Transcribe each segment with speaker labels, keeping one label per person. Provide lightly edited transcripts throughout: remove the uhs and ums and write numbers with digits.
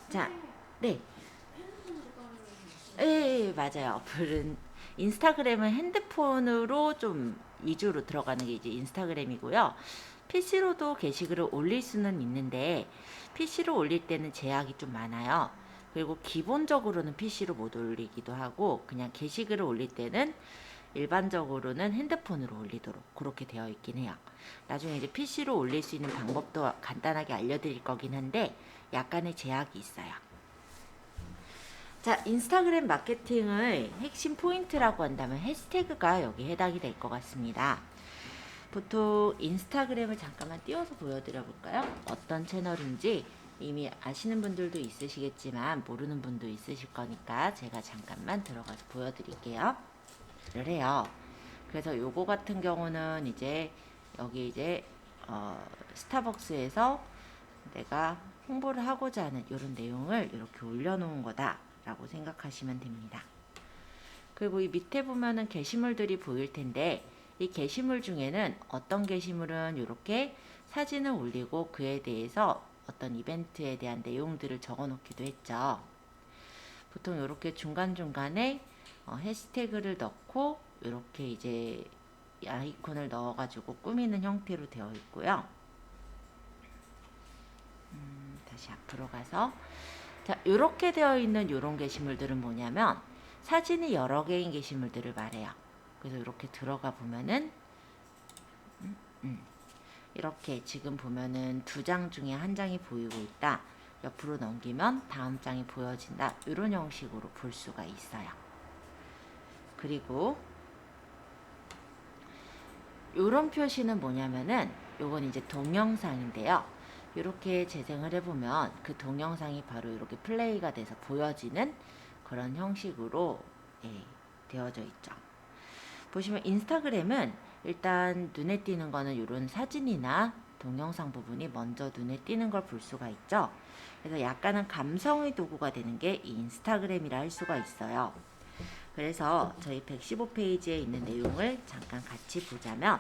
Speaker 1: 자, 네. 예, 맞아요. 인스타그램은 핸드폰으로 좀 위주로 들어가는 게 이제 인스타그램이고요. PC로도 게시글을 올릴 수는 있는데 PC로 올릴 때는 제약이 좀 많아요. 그리고 기본적으로는 PC로 못 올리기도 하고 그냥 게시글을 올릴 때는 일반적으로는 핸드폰으로 올리도록 그렇게 되어 있긴 해요. 나중에 이제 PC로 올릴 수 있는 방법도 간단하게 알려드릴 거긴 한데 약간의 제약이 있어요. 자, 인스타그램 마케팅의 핵심 포인트라고 한다면 해시태그가 여기 해당이 될 것 같습니다. 보통 인스타그램을 잠깐만 띄워서 보여드려 볼까요? 어떤 채널인지 이미 아시는 분들도 있으시겠지만 모르는 분도 있으실 거니까 제가 잠깐만 들어가서 보여드릴게요. 를 해요. 그래서 요거 같은 경우는 이제 여기 이제 스타벅스에서 내가 홍보를 하고자 하는 이런 내용을 이렇게 올려놓은 거다라고 생각하시면 됩니다. 그리고 이 밑에 보면은 게시물들이 보일 텐데 이 게시물 중에는 어떤 게시물은 이렇게 사진을 올리고 그에 대해서 어떤 이벤트에 대한 내용들을 적어 놓기도 했죠. 보통 이렇게 중간중간에 해시태그를 넣고 이렇게 이제 아이콘을 넣어가지고 꾸미는 형태로 되어 있고요. 다시 앞으로 가서 자, 이렇게 되어 있는 이런 게시물들은 뭐냐면 사진이 여러 개인 게시물들을 말해요. 그래서 이렇게 들어가 보면은 이렇게 지금 보면은 두 장 중에 한 장이 보이고 있다. 옆으로 넘기면 다음 장이 보여진다. 이런 형식으로 볼 수가 있어요. 그리고 이런 표시는 뭐냐면은 요건 이제 동영상인데요. 이렇게 재생을 해보면 그 동영상이 바로 이렇게 플레이가 돼서 보여지는 그런 형식으로 되어져 있죠. 보시면 인스타그램은 일단 눈에 띄는 거는 이런 사진이나 동영상 부분이 먼저 눈에 띄는 걸 볼 수가 있죠. 그래서 약간은 감성의 도구가 되는 게 이 인스타그램이라 할 수가 있어요. 그래서 저희 115페이지에 있는 내용을 잠깐 같이 보자면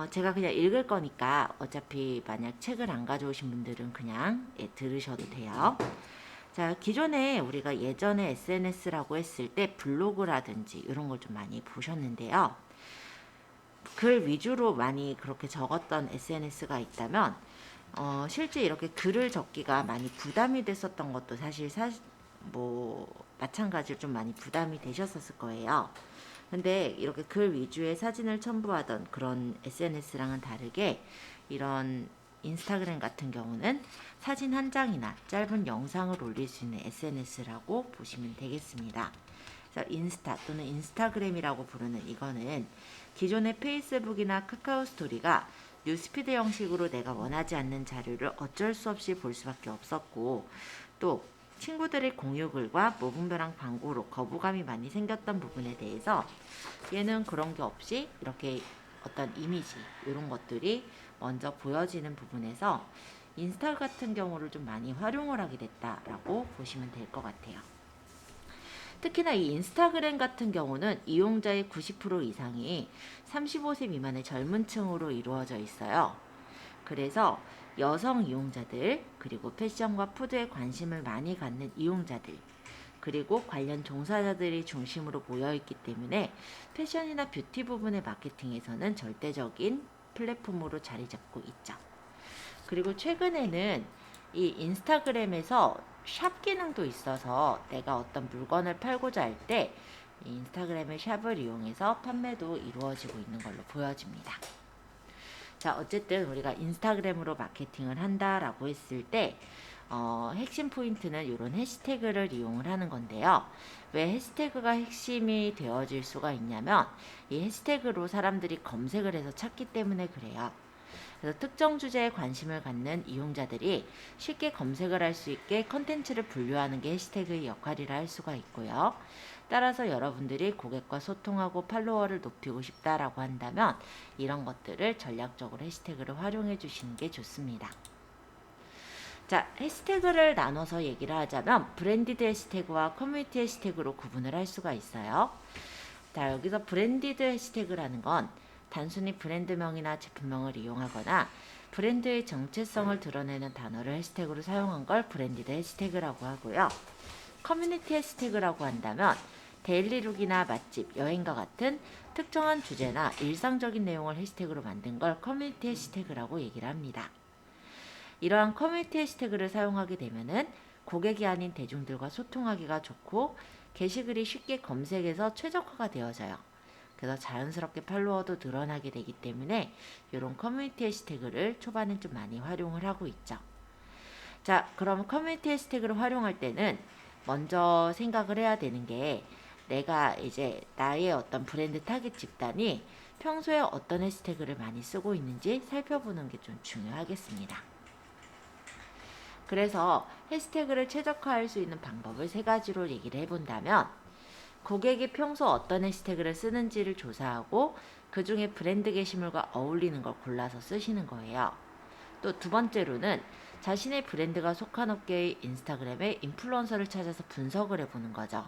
Speaker 1: 제가 그냥 읽을 거니까 어차피 만약 책을 안 가져오신 분들은 그냥 들으셔도 돼요. 자, 기존에 우리가 예전에 SNS라고 했을 때 블로그라든지 이런 걸 좀 많이 보셨는데요. 글 위주로 많이 그렇게 적었던 SNS가 있다면 실제 이렇게 글을 적기가 많이 부담이 됐었던 것도 사실 뭐 마찬가지로 좀 많이 부담이 되셨었을 거예요. 근데 이렇게 글 위주의 사진을 첨부하던 그런 SNS랑은 다르게 이런 인스타그램 같은 경우는 사진 한 장이나 짧은 영상을 올릴 수 있는 SNS라고 보시면 되겠습니다. 그래서 인스타 또는 인스타그램이라고 부르는 이거는 기존의 페이스북이나 카카오 스토리가 뉴스피드 형식으로 내가 원하지 않는 자료를 어쩔 수 없이 볼 수밖에 없었고 또 친구들의 공유글과 무분별한 광고로 거부감이 많이 생겼던 부분에 대해서 얘는 그런 게 없이 이렇게 어떤 이미지 이런 것들이 먼저 보여지는 부분에서 인스타 같은 경우를 좀 많이 활용을 하게 됐다라고 보시면 될 것 같아요. 특히나 이 인스타그램 같은 경우는 이용자의 90% 이상이 35세 미만의 젊은 층으로 이루어져 있어요. 그래서 여성 이용자들, 그리고 패션과 푸드에 관심을 많이 갖는 이용자들, 그리고 관련 종사자들이 중심으로 모여있기 때문에 패션이나 뷰티 부분의 마케팅에서는 절대적인 플랫폼으로 자리 잡고 있죠. 그리고 최근에는 이 인스타그램에서 샵 기능도 있어서 내가 어떤 물건을 팔고자 할 때 인스타그램의 샵을 이용해서 판매도 이루어지고 있는 걸로 보여집니다. 자, 어쨌든 우리가 인스타그램으로 마케팅을 한다라고 했을 때 핵심 포인트는 이런 해시태그를 이용을 하는 건데요. 왜 해시태그가 핵심이 되어질 수가 있냐면 이 해시태그로 사람들이 검색을 해서 찾기 때문에 그래요. 그래서 특정 주제에 관심을 갖는 이용자들이 쉽게 검색을 할 수 있게 컨텐츠를 분류하는 게 해시태그의 역할이라 할 수가 있고요. 따라서 여러분들이 고객과 소통하고 팔로워를 높이고 싶다라고 한다면 이런 것들을 전략적으로 해시태그를 활용해 주시는 게 좋습니다. 자, 해시태그를 나눠서 얘기를 하자면 브랜디드 해시태그와 커뮤니티 해시태그로 구분을 할 수가 있어요. 자, 여기서 브랜디드 해시태그라는 건 단순히 브랜드명이나 제품명을 이용하거나 브랜드의 정체성을 드러내는 단어를 해시태그로 사용한 걸 브랜디드 해시태그라고 하고요. 커뮤니티 해시태그라고 한다면 데일리룩이나 맛집, 여행과 같은 특정한 주제나 일상적인 내용을 해시태그로 만든 걸 커뮤니티 해시태그라고 얘기를 합니다. 이러한 커뮤니티 해시태그를 사용하게 되면은 고객이 아닌 대중들과 소통하기가 좋고 게시글이 쉽게 검색에서 최적화가 되어져요. 그래서 자연스럽게 팔로워도 늘어나게 되기 때문에 이런 커뮤니티 해시태그를 초반엔 좀 많이 활용을 하고 있죠. 자, 그럼 커뮤니티 해시태그를 활용할 때는 먼저 생각을 해야 되는 게 내가 이제 나의 어떤 브랜드 타겟 집단이 평소에 어떤 해시태그를 많이 쓰고 있는지 살펴보는 게 좀 중요하겠습니다. 그래서 해시태그를 최적화할 수 있는 방법을 세 가지로 얘기를 해본다면 고객이 평소 어떤 해시태그를 쓰는지를 조사하고 그 중에 브랜드 게시물과 어울리는 걸 골라서 쓰시는 거예요. 또 두 번째로는 자신의 브랜드가 속한 업계의 인스타그램에 인플루언서를 찾아서 분석을 해보는 거죠.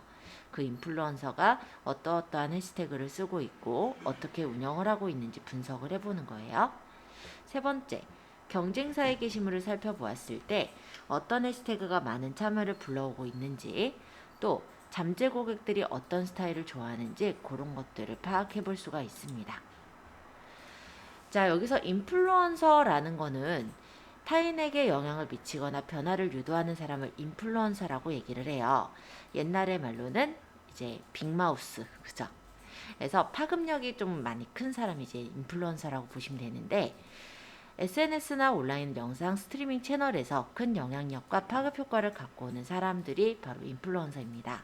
Speaker 1: 그 인플루언서가 어떠한 해시태그를 쓰고 있고 어떻게 운영을 하고 있는지 분석을 해보는 거예요. 세 번째, 경쟁사의 게시물을 살펴보았을 때 어떤 해시태그가 많은 참여를 불러오고 있는지, 또 잠재 고객들이 어떤 스타일을 좋아하는지 그런 것들을 파악해 볼 수가 있습니다. 자, 여기서 인플루언서라는 거는 타인에게 영향을 미치거나 변화를 유도하는 사람을 인플루언서라고 얘기를 해요. 옛날의 말로는 이제 빅마우스, 그죠? 그래서 파급력이 좀 많이 큰 사람이 이제 인플루언서라고 보시면 되는데, SNS나 온라인 영상 스트리밍 채널에서 큰 영향력과 파급 효과를 갖고 오는 사람들이 바로 인플루언서입니다.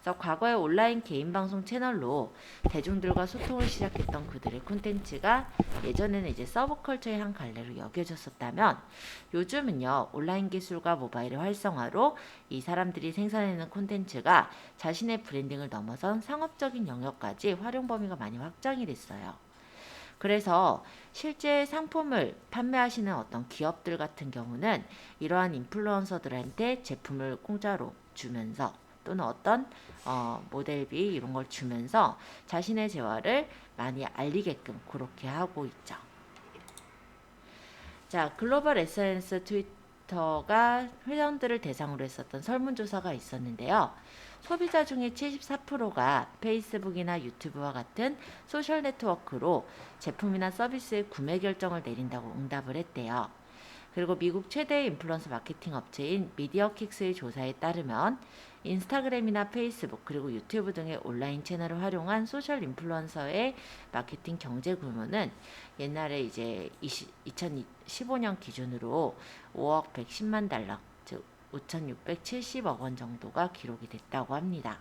Speaker 1: 그래서 과거의 온라인 개인 방송 채널로 대중들과 소통을 시작했던 그들의 콘텐츠가 예전에는 이제 서브컬처의 한 갈래로 여겨졌었다면 요즘은요, 온라인 기술과 모바일의 활성화로 이 사람들이 생산해내는 콘텐츠가 자신의 브랜딩을 넘어선 상업적인 영역까지 활용 범위가 많이 확장이 됐어요. 그래서 실제 상품을 판매하시는 어떤 기업들 같은 경우는 이러한 인플루언서들한테 제품을 공짜로 주면서 또는 어떤 모델비 이런 걸 주면서 자신의 재화를 많이 알리게끔 그렇게 하고 있죠. 자, 글로벌 SNS 트위터가 회원들을 대상으로 했었던 설문조사가 있었는데요. 소비자 중에 74%가 페이스북이나 유튜브와 같은 소셜 네트워크로 제품이나 서비스의 구매 결정을 내린다고 응답을 했대요. 그리고 미국 최대의 인플루언서 마케팅 업체인 미디어킥스의 조사에 따르면 인스타그램이나 페이스북 그리고 유튜브 등의 온라인 채널을 활용한 소셜 인플루언서의 마케팅 경제 규모는 옛날에 이제 2015년 기준으로 5억 110만 달러, 즉 5,670억 원 정도가 기록이 됐다고 합니다.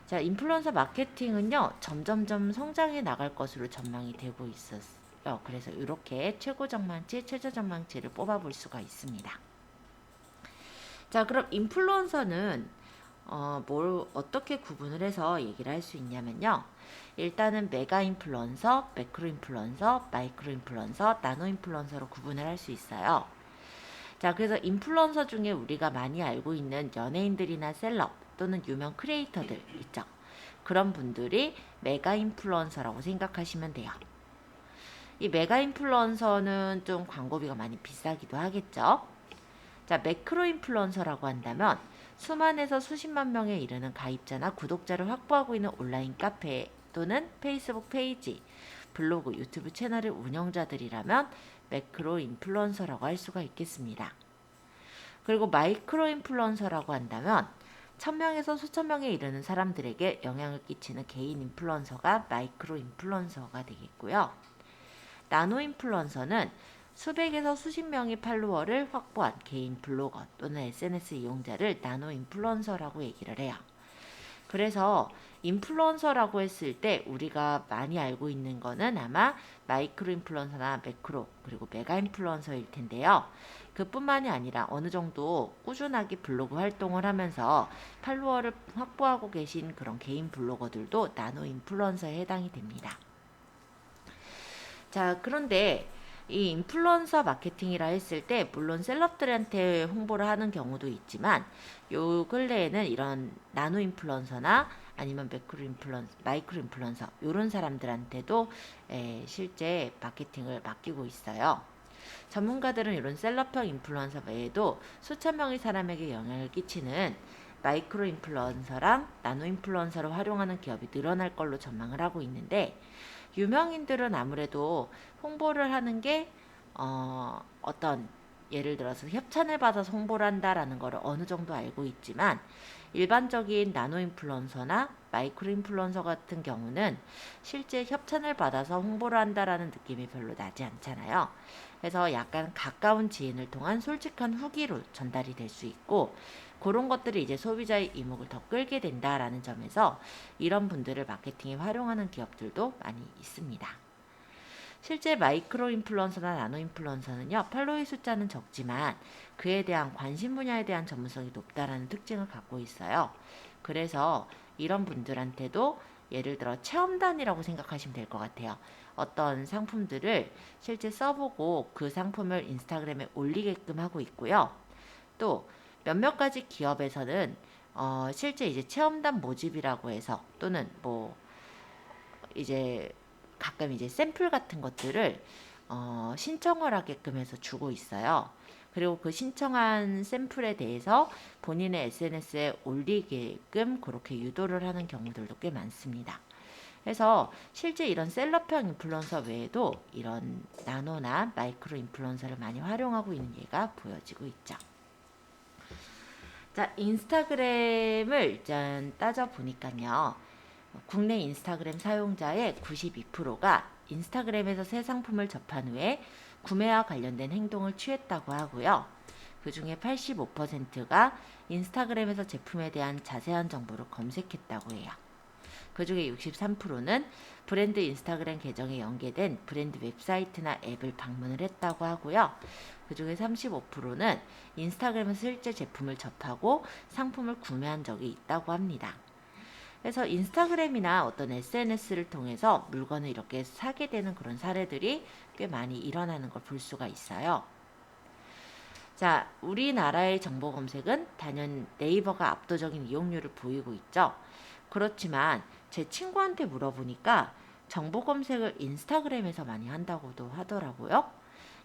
Speaker 1: 자, 인플루언서 마케팅은요, 점점점 성장해 나갈 것으로 전망이 되고 있었어요. 그래서 이렇게 최고 전망치, 최저 전망치를 뽑아볼 수가 있습니다. 자, 그럼 인플루언서는 뭘 어떻게 구분을 해서 얘기를 할 수 있냐면요. 일단은 메가 인플루언서, 매크로 인플루언서, 마이크로 인플루언서, 나노 인플루언서로 구분을 할 수 있어요. 자, 그래서 인플루언서 중에 우리가 많이 알고 있는 연예인들이나 셀럽 또는 유명 크리에이터들 있죠. 그런 분들이 메가 인플루언서라고 생각하시면 돼요. 이 메가 인플루언서는 좀 광고비가 많이 비싸기도 하겠죠. 자, 매크로 인플루언서라고 한다면 수만에서 수십만 명에 이르는 가입자나 구독자를 확보하고 있는 온라인 카페 또는 페이스북 페이지, 블로그, 유튜브 채널의 운영자들이라면 매크로 인플루언서라고 할 수가 있겠습니다. 그리고 마이크로 인플루언서라고 한다면 1000명에서 수천 명에 이르는 사람들에게 영향을 끼치는 개인 인플루언서가 마이크로 인플루언서가 되겠고요. 나노 인플루언서는 수백에서 수십 명의 팔로워를 확보한 개인 블로거 또는 SNS 이용자를 나노 인플루언서라고 얘기를 해요. 그래서 인플루언서라고 했을 때 우리가 많이 알고 있는 거는 아마 마이크로 인플루언서나 매크로 그리고 메가 인플루언서일 텐데요. 그뿐만이 아니라 어느 정도 꾸준하게 블로그 활동을 하면서 팔로워를 확보하고 계신 그런 개인 블로거들도 나노 인플루언서에 해당이 됩니다. 자, 그런데 이 인플루언서 마케팅이라 했을 때 물론 셀럽들한테 홍보를 하는 경우도 있지만 요 근래에는 이런 나노 인플루언서나 아니면 매크로 인플루언서, 마이크로 인플루언서 이런 사람들한테도 실제 마케팅을 맡기고 있어요. 전문가들은 이런 셀럽형 인플루언서 외에도 수천 명의 사람에게 영향을 끼치는 마이크로 인플루언서랑 나노 인플루언서를 활용하는 기업이 늘어날 걸로 전망을 하고 있는데, 유명인들은 아무래도 홍보를 하는 게 어떤 예를 들어서 협찬을 받아서 홍보를 한다라는 거를 어느 정도 알고 있지만, 일반적인 나노 인플루언서나 마이크로 인플루언서 같은 경우는 실제 협찬을 받아서 홍보를 한다라는 느낌이 별로 나지 않잖아요. 그래서 약간 가까운 지인을 통한 솔직한 후기로 전달이 될 수 있고, 그런 것들이 이제 소비자의 이목을 더 끌게 된다라는 점에서 이런 분들을 마케팅에 활용하는 기업들도 많이 있습니다. 실제 마이크로 인플루언서나 나노 인플루언서는요, 팔로워의 숫자는 적지만 그에 대한 관심 분야에 대한 전문성이 높다라는 특징을 갖고 있어요. 그래서 이런 분들한테도 예를 들어 체험단이라고 생각하시면 될 것 같아요. 어떤 상품들을 실제 써보고 그 상품을 인스타그램에 올리게끔 하고 있고요. 또 몇몇 가지 기업에서는 실제 이제 체험단 모집이라고 해서, 또는 뭐 이제 가끔 이제 샘플 같은 것들을 신청을 하게끔 해서 주고 있어요. 그리고 그 신청한 샘플에 대해서 본인의 SNS에 올리게끔 그렇게 유도를 하는 경우들도 꽤 많습니다. 그래서 실제 이런 셀럽형 인플루언서 외에도 이런 나노나 마이크로 인플루언서를 많이 활용하고 있는 예가 보여지고 있죠. 자, 인스타그램을 일단 따져보니까요, 국내 인스타그램 사용자의 92%가 인스타그램에서 새 상품을 접한 후에 구매와 관련된 행동을 취했다고 하고요. 그 중에 85%가 인스타그램에서 제품에 대한 자세한 정보를 검색했다고 해요. 그 중에 63%는 브랜드 인스타그램 계정에 연계된 브랜드 웹사이트나 앱을 방문을 했다고 하고요. 그 중에 35%는 인스타그램에서 실제 제품을 접하고 상품을 구매한 적이 있다고 합니다. 그래서 인스타그램이나 어떤 SNS를 통해서 물건을 이렇게 사게 되는 그런 사례들이 꽤 많이 일어나는 걸 볼 수가 있어요. 자, 우리나라의 정보 검색은 단연 네이버가 압도적인 이용률을 보이고 있죠. 그렇지만 제 친구한테 물어보니까 정보 검색을 인스타그램에서 많이 한다고도 하더라고요.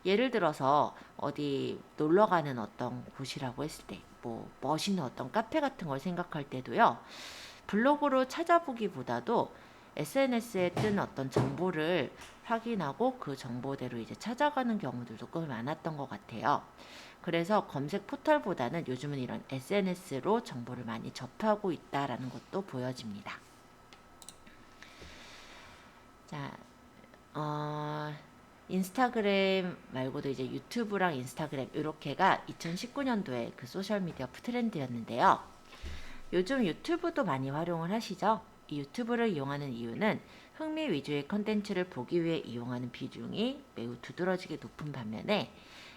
Speaker 1: 예를 들어서 어디 놀러 가는 어떤 곳이라고 했을 때, 뭐 멋있는 어떤 카페 같은 걸 생각할 때도요, 블로그로 찾아보기보다도 SNS에 뜬 어떤 정보를 확인하고 그 정보대로 이제 찾아가는 경우들도 꽤 많았던 것 같아요. 그래서 검색 포털보다는 요즘은 이런 SNS로 정보를 많이 접하고 있다라는 것도 보여집니다. 자, 인스타그램 말고도 이제 유튜브랑 인스타그램 이렇게가 2019년도에 그 소셜미디어 트렌드였는데요. 요즘 유튜브도 많이 활용을 하시죠? 이 유튜브를 이용하는 이유는 흥미 위주의 컨텐츠를 보기 위해 이용하는 비중이 매우 두드러지게 높은 반면에,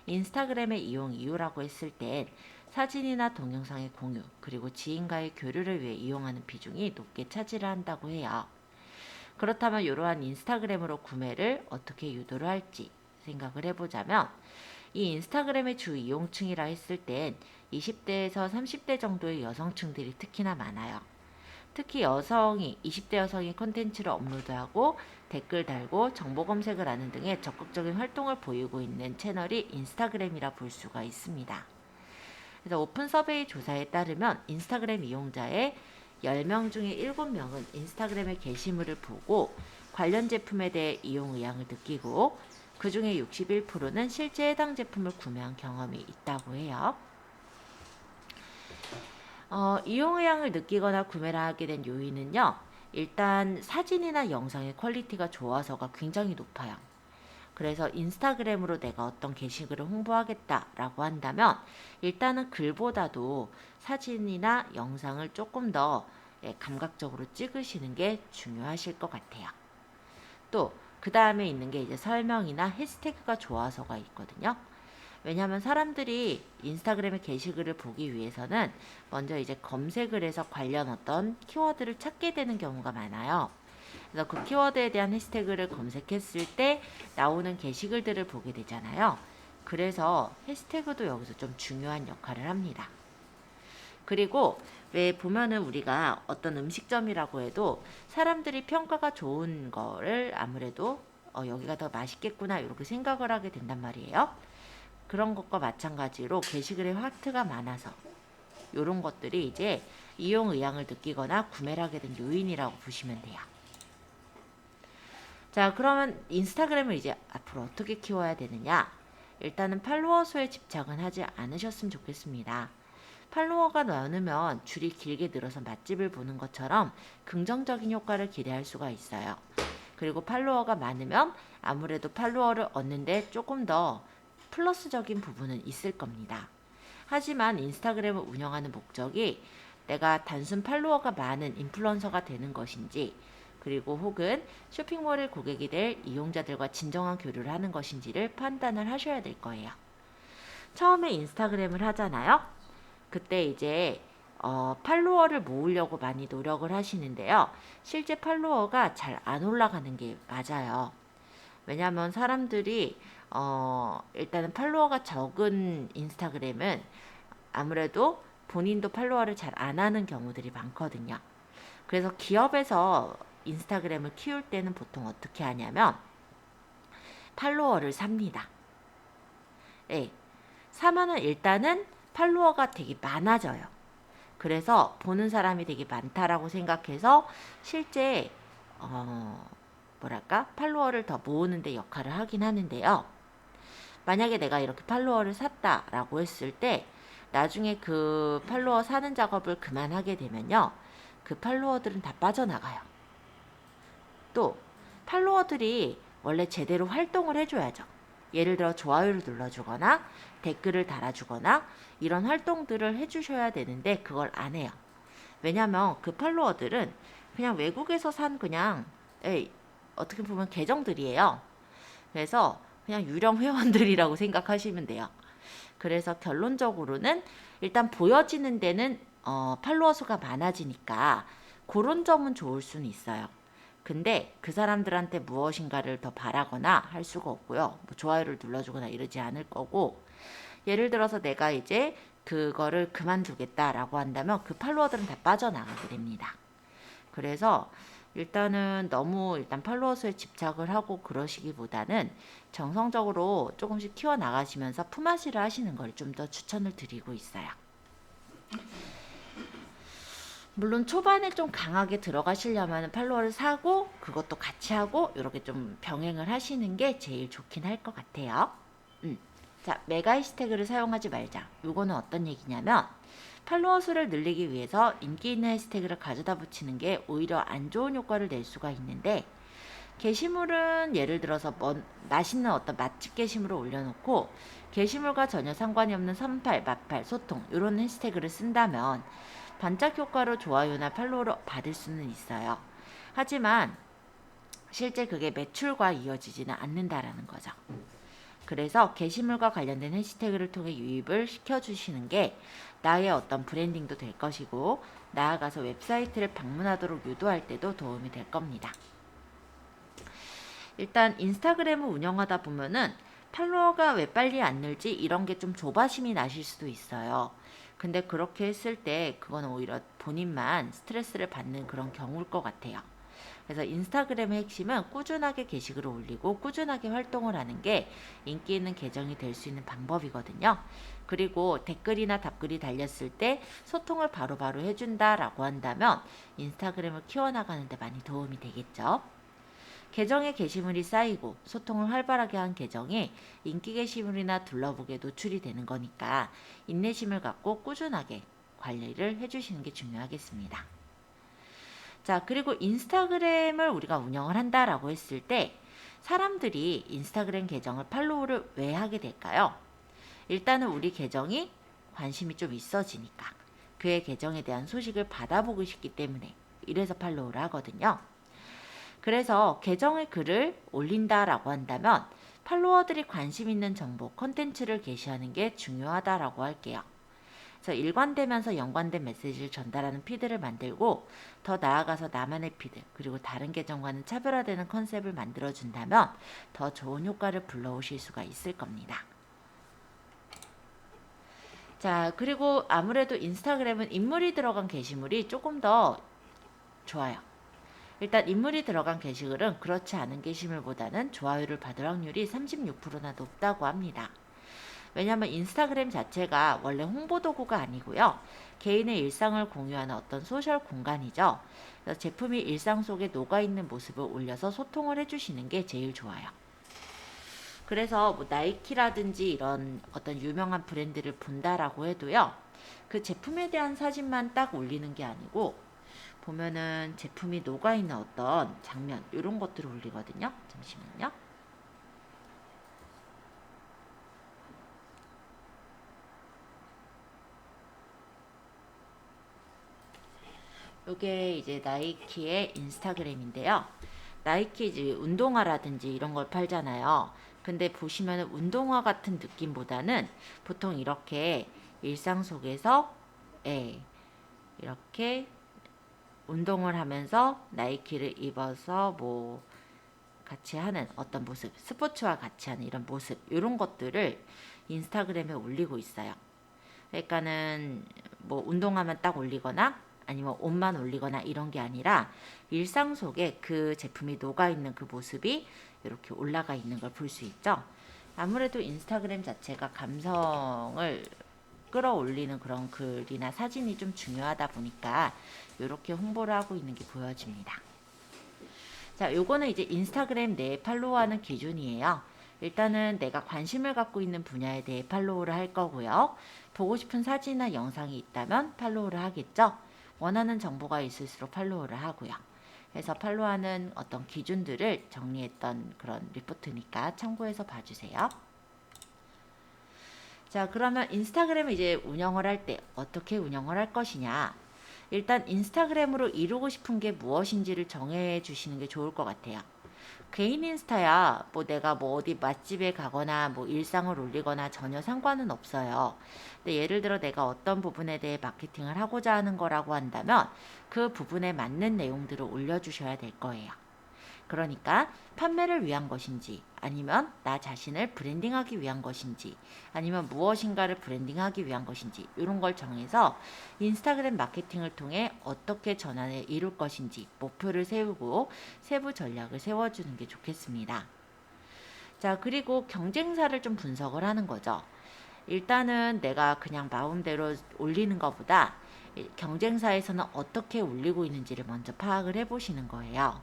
Speaker 1: 인스타그램의 이용 이유라고 했을 땐 사진이나 동영상의 공유, 그리고 지인과의 교류를 위해 이용하는 비중이 높게 차지를 한다고 해요. 그렇다면 이러한 인스타그램으로 구매를 어떻게 유도를 할지 생각을 해보자면, 이 인스타그램의 주 이용층이라 했을 땐 20대에서 30대 정도의 여성층들이 특히나 많아요. 특히 20대 여성이 콘텐츠를 업로드하고 댓글 달고 정보 검색을 하는 등의 적극적인 활동을 보이고 있는 채널이 인스타그램이라 볼 수가 있습니다. 그래서 오픈 서베이 조사에 따르면 인스타그램 이용자의 10명 중에 7명은 인스타그램의 게시물을 보고 관련 제품에 대해 이용 의향을 느끼고, 그 중에 61%는 실제 해당 제품을 구매한 경험이 있다고 해요. 이용 의향을 느끼거나 구매를 하게 된 요인은요, 일단 사진이나 영상의 퀄리티가 좋아서가 굉장히 높아요. 그래서 인스타그램으로 내가 어떤 게시글을 홍보하겠다라고 한다면 일단은 글보다도 사진이나 영상을 조금 더 감각적으로 찍으시는 게 중요하실 것 같아요. 또 그 다음에 있는 게 이제 설명이나 해시태그가 좋아서가 있거든요. 왜냐하면 사람들이 인스타그램의 게시글을 보기 위해서는 먼저 이제 검색을 해서 관련 어떤 키워드를 찾게 되는 경우가 많아요. 그래서 그 키워드에 대한 해시태그를 검색했을 때 나오는 게시글들을 보게 되잖아요. 그래서 해시태그도 여기서 좀 중요한 역할을 합니다. 그리고 왜 보면은 우리가 어떤 음식점이라고 해도 사람들이 평가가 좋은 거를 아무래도 여기가 더 맛있겠구나 이렇게 생각을 하게 된단 말이에요. 그런 것과 마찬가지로 게시글에 하트가 많아서 이런 것들이 이제 이용 의향을 느끼거나 구매를 하게 된 요인이라고 보시면 돼요. 자, 그러면 인스타그램을 이제 앞으로 어떻게 키워야 되느냐? 일단은 팔로워 수에 집착은 하지 않으셨으면 좋겠습니다. 팔로워가 많으면 줄이 길게 늘어서 맛집을 보는 것처럼 긍정적인 효과를 기대할 수가 있어요. 그리고 팔로워가 많으면 아무래도 팔로워를 얻는데 조금 더 플러스적인 부분은 있을 겁니다. 하지만 인스타그램을 운영하는 목적이 내가 단순 팔로워가 많은 인플루언서가 되는 것인지, 그리고 혹은 쇼핑몰의 고객이 될 이용자들과 진정한 교류를 하는 것인지를 판단을 하셔야 될 거예요. 처음에 인스타그램을 하잖아요. 그때 이제 팔로워를 모으려고 많이 노력을 하시는데요. 실제 팔로워가 잘 안 올라가는 게 맞아요. 왜냐하면 사람들이 일단은 팔로워가 적은 인스타그램은 아무래도 본인도 팔로워를 잘 안 하는 경우들이 많거든요. 그래서 기업에서 인스타그램을 키울 때는 보통 어떻게 하냐면 팔로워를 삽니다. 네, 사면은 일단은 팔로워가 되게 많아져요. 그래서 보는 사람이 되게 많다라고 생각해서 실제 팔로워를 더 모으는 데 역할을 하긴 하는데요. 만약에 내가 이렇게 팔로워를 샀다라고 했을 때 나중에 그 팔로워 사는 작업을 그만하게 되면요. 그 팔로워들은 다 빠져나가요. 또 팔로워들이 원래 제대로 활동을 해줘야죠. 예를 들어 좋아요를 눌러주거나 댓글을 달아주거나 이런 활동들을 해주셔야 되는데 그걸 안 해요. 왜냐면 그 팔로워들은 그냥 외국에서 산 그냥 어떻게 보면 계정들이에요. 그래서 그냥 유령 회원들이라고 생각하시면 돼요. 그래서 결론적으로는 일단 보여지는 데는 팔로워 수가 많아지니까 그런 점은 좋을 수는 있어요. 근데 그 사람들한테 무엇인가를 더 바라거나 할 수가 없고요. 뭐 좋아요를 눌러주거나 이러지 않을 거고, 예를 들어서 내가 이제 그거를 그만두겠다라고 한다면 그 팔로워들은 다 빠져나가게 됩니다. 그래서 일단은 너무 일단 팔로워 수에 집착을 하고 그러시기보다는 정성적으로 조금씩 키워나가시면서 품앗이를 하시는 걸 좀 더 추천을 드리고 있어요. 물론 초반에 좀 강하게 들어가시려면 팔로워를 사고 그것도 같이 하고 이렇게 좀 병행을 하시는 게 제일 좋긴 할 것 같아요. 자, 메가 해시태그를 사용하지 말자. 이거는 어떤 얘기냐면 팔로워 수를 늘리기 위해서 인기 있는 해시태그를 가져다 붙이는 게 오히려 안 좋은 효과를 낼 수가 있는데, 게시물은 예를 들어서 맛있는 어떤 맛집 게시물을 올려놓고 게시물과 전혀 상관이 없는 선팔, 맛팔, 소통 이런 해시태그를 쓴다면 반짝 효과로 좋아요나 팔로우를 받을 수는 있어요. 하지만 실제 그게 매출과 이어지지는 않는다라는 거죠. 그래서 게시물과 관련된 해시태그를 통해 유입을 시켜주시는 게 나의 어떤 브랜딩도 될 것이고 나아가서 웹사이트를 방문하도록 유도할 때도 도움이 될 겁니다. 일단 인스타그램을 운영하다 보면은 팔로워가 왜 빨리 안 늘지 이런 게 좀 조바심이 나실 수도 있어요. 근데 그렇게 했을 때 그건 오히려 본인만 스트레스를 받는 그런 경우일 것 같아요. 그래서 인스타그램의 핵심은 꾸준하게 게시글을 올리고 꾸준하게 활동을 하는 게 인기 있는 계정이 될 수 있는 방법이거든요. 그리고 댓글이나 답글이 달렸을 때 소통을 바로바로 해준다라고 한다면 인스타그램을 키워나가는 데 많이 도움이 되겠죠. 계정에 게시물이 쌓이고 소통을 활발하게 한 계정이 인기 게시물이나 둘러보기에 노출이 되는 거니까 인내심을 갖고 꾸준하게 관리를 해주시는 게 중요하겠습니다. 자, 그리고 인스타그램을 우리가 운영을 한다라고 했을 때 사람들이 인스타그램 계정을 팔로우를 왜 하게 될까요? 일단은 우리 계정이 관심이 좀 있어지니까 그의 계정에 대한 소식을 받아보고 싶기 때문에 이래서 팔로우를 하거든요. 그래서 계정의 글을 올린다라고 한다면 팔로워들이 관심 있는 정보, 콘텐츠를 게시하는 게 중요하다라고 할게요. 그래서 일관되면서 연관된 메시지를 전달하는 피드를 만들고 더 나아가서 나만의 피드 그리고 다른 계정과는 차별화되는 컨셉을 만들어준다면 더 좋은 효과를 불러오실 수가 있을 겁니다. 자, 그리고 아무래도 인스타그램은 인물이 들어간 게시물이 조금 더 좋아요. 일단 인물이 들어간 게시글은 그렇지 않은 게시물보다는 좋아요를 받을 확률이 36%나 높다고 합니다. 왜냐하면 인스타그램 자체가 원래 홍보 도구가 아니고요. 개인의 일상을 공유하는 어떤 소셜 공간이죠. 그래서 제품이 일상 속에 녹아있는 모습을 올려서 소통을 해주시는 게 제일 좋아요. 그래서 뭐 나이키라든지 이런 어떤 유명한 브랜드를 본다라고 해도요. 그 제품에 대한 사진만 딱 올리는 게 아니고 보면은 제품이 녹아있는 어떤 장면 이런 것들을 올리거든요. 잠시만요. 이게 이제 나이키의 인스타그램인데요. 나이키 이제 운동화라든지 이런 걸 팔잖아요. 근데 보시면 운동화 같은 느낌보다는 보통 이렇게 일상 속에서 이렇게 운동을 하면서 나이키를 입어서 뭐 같이 하는 어떤 모습, 스포츠와 같이 하는 이런 모습, 이런 것들을 인스타그램에 올리고 있어요. 그러니까는 뭐 운동화만 딱 올리거나 아니면 옷만 올리거나 이런 게 아니라 일상 속에 그 제품이 녹아있는 그 모습이 이렇게 올라가 있는 걸 볼 수 있죠. 아무래도 인스타그램 자체가 감성을 끌어올리는 그런 글이나 사진이 좀 중요하다 보니까 이렇게 홍보를 하고 있는 게 보여집니다. 자, 요거는 이제 인스타그램 내 팔로우하는 기준이에요. 일단은 내가 관심을 갖고 있는 분야에 대해 팔로우를 할 거고요. 보고 싶은 사진이나 영상이 있다면 팔로우를 하겠죠. 원하는 정보가 있을수록 팔로우를 하고요. 그래서 팔로우하는 어떤 기준들을 정리했던 그런 리포트니까 참고해서 봐주세요. 자, 그러면 인스타그램을 이제 운영을 할 때 어떻게 운영을 할 것이냐. 일단 인스타그램으로 이루고 싶은 게 무엇인지를 정해 주시는 게 좋을 것 같아요. 개인 인스타야 뭐 내가 뭐 어디 맛집에 가거나 뭐 일상을 올리거나 전혀 상관은 없어요. 근데 예를 들어 내가 어떤 부분에 대해 마케팅을 하고자 하는 거라고 한다면 그 부분에 맞는 내용들을 올려주셔야 될 거예요. 그러니까 판매를 위한 것인지 아니면 나 자신을 브랜딩하기 위한 것인지 아니면 무엇인가를 브랜딩하기 위한 것인지 이런 걸 정해서 인스타그램 마케팅을 통해 어떻게 전환을 이룰 것인지 목표를 세우고 세부 전략을 세워주는 게 좋겠습니다. 자, 그리고 경쟁사를 좀 분석을 하는 거죠. 일단은 내가 그냥 마음대로 올리는 것보다 경쟁사에서는 어떻게 올리고 있는지를 먼저 파악을 해보시는 거예요.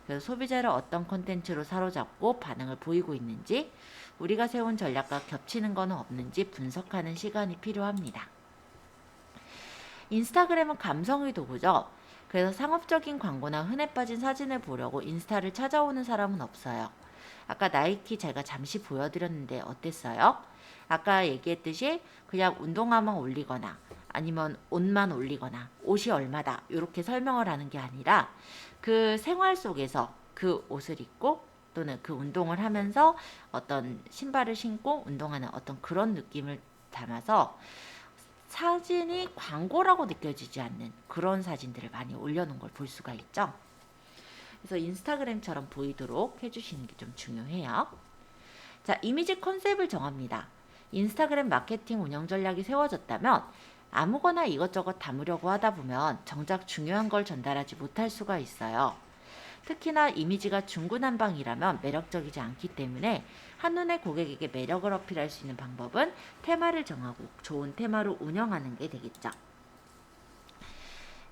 Speaker 1: 그래서 소비자를 어떤 콘텐츠로 사로잡고 반응을 보이고 있는지, 우리가 세운 전략과 겹치는 것은 없는지 분석하는 시간이 필요합니다. 인스타그램은 감성의 도구죠. 그래서 상업적인 광고나 흔해 빠진 사진을 보려고 인스타를 찾아오는 사람은 없어요. 아까 나이키 제가 잠시 보여드렸는데 어땠어요? 아까 얘기했듯이 그냥 운동화만 올리거나 아니면 옷만 올리거나 옷이 얼마다 이렇게 설명을 하는 게 아니라 그 생활 속에서 그 옷을 입고 또는 그 운동을 하면서 어떤 신발을 신고 운동하는 어떤 그런 느낌을 담아서 사진이 광고라고 느껴지지 않는 그런 사진들을 많이 올려놓은 걸 볼 수가 있죠. 그래서 인스타그램처럼 보이도록 해주시는 게 좀 중요해요. 자, 이미지 컨셉을 정합니다. 인스타그램 마케팅 운영 전략이 세워졌다면 아무거나 이것저것 담으려고 하다 보면 정작 중요한 걸 전달하지 못할 수가 있어요. 특히나 이미지가 중구난방이라면 매력적이지 않기 때문에 한눈에 고객에게 매력을 어필할 수 있는 방법은 테마를 정하고 좋은 테마로 운영하는 게 되겠죠.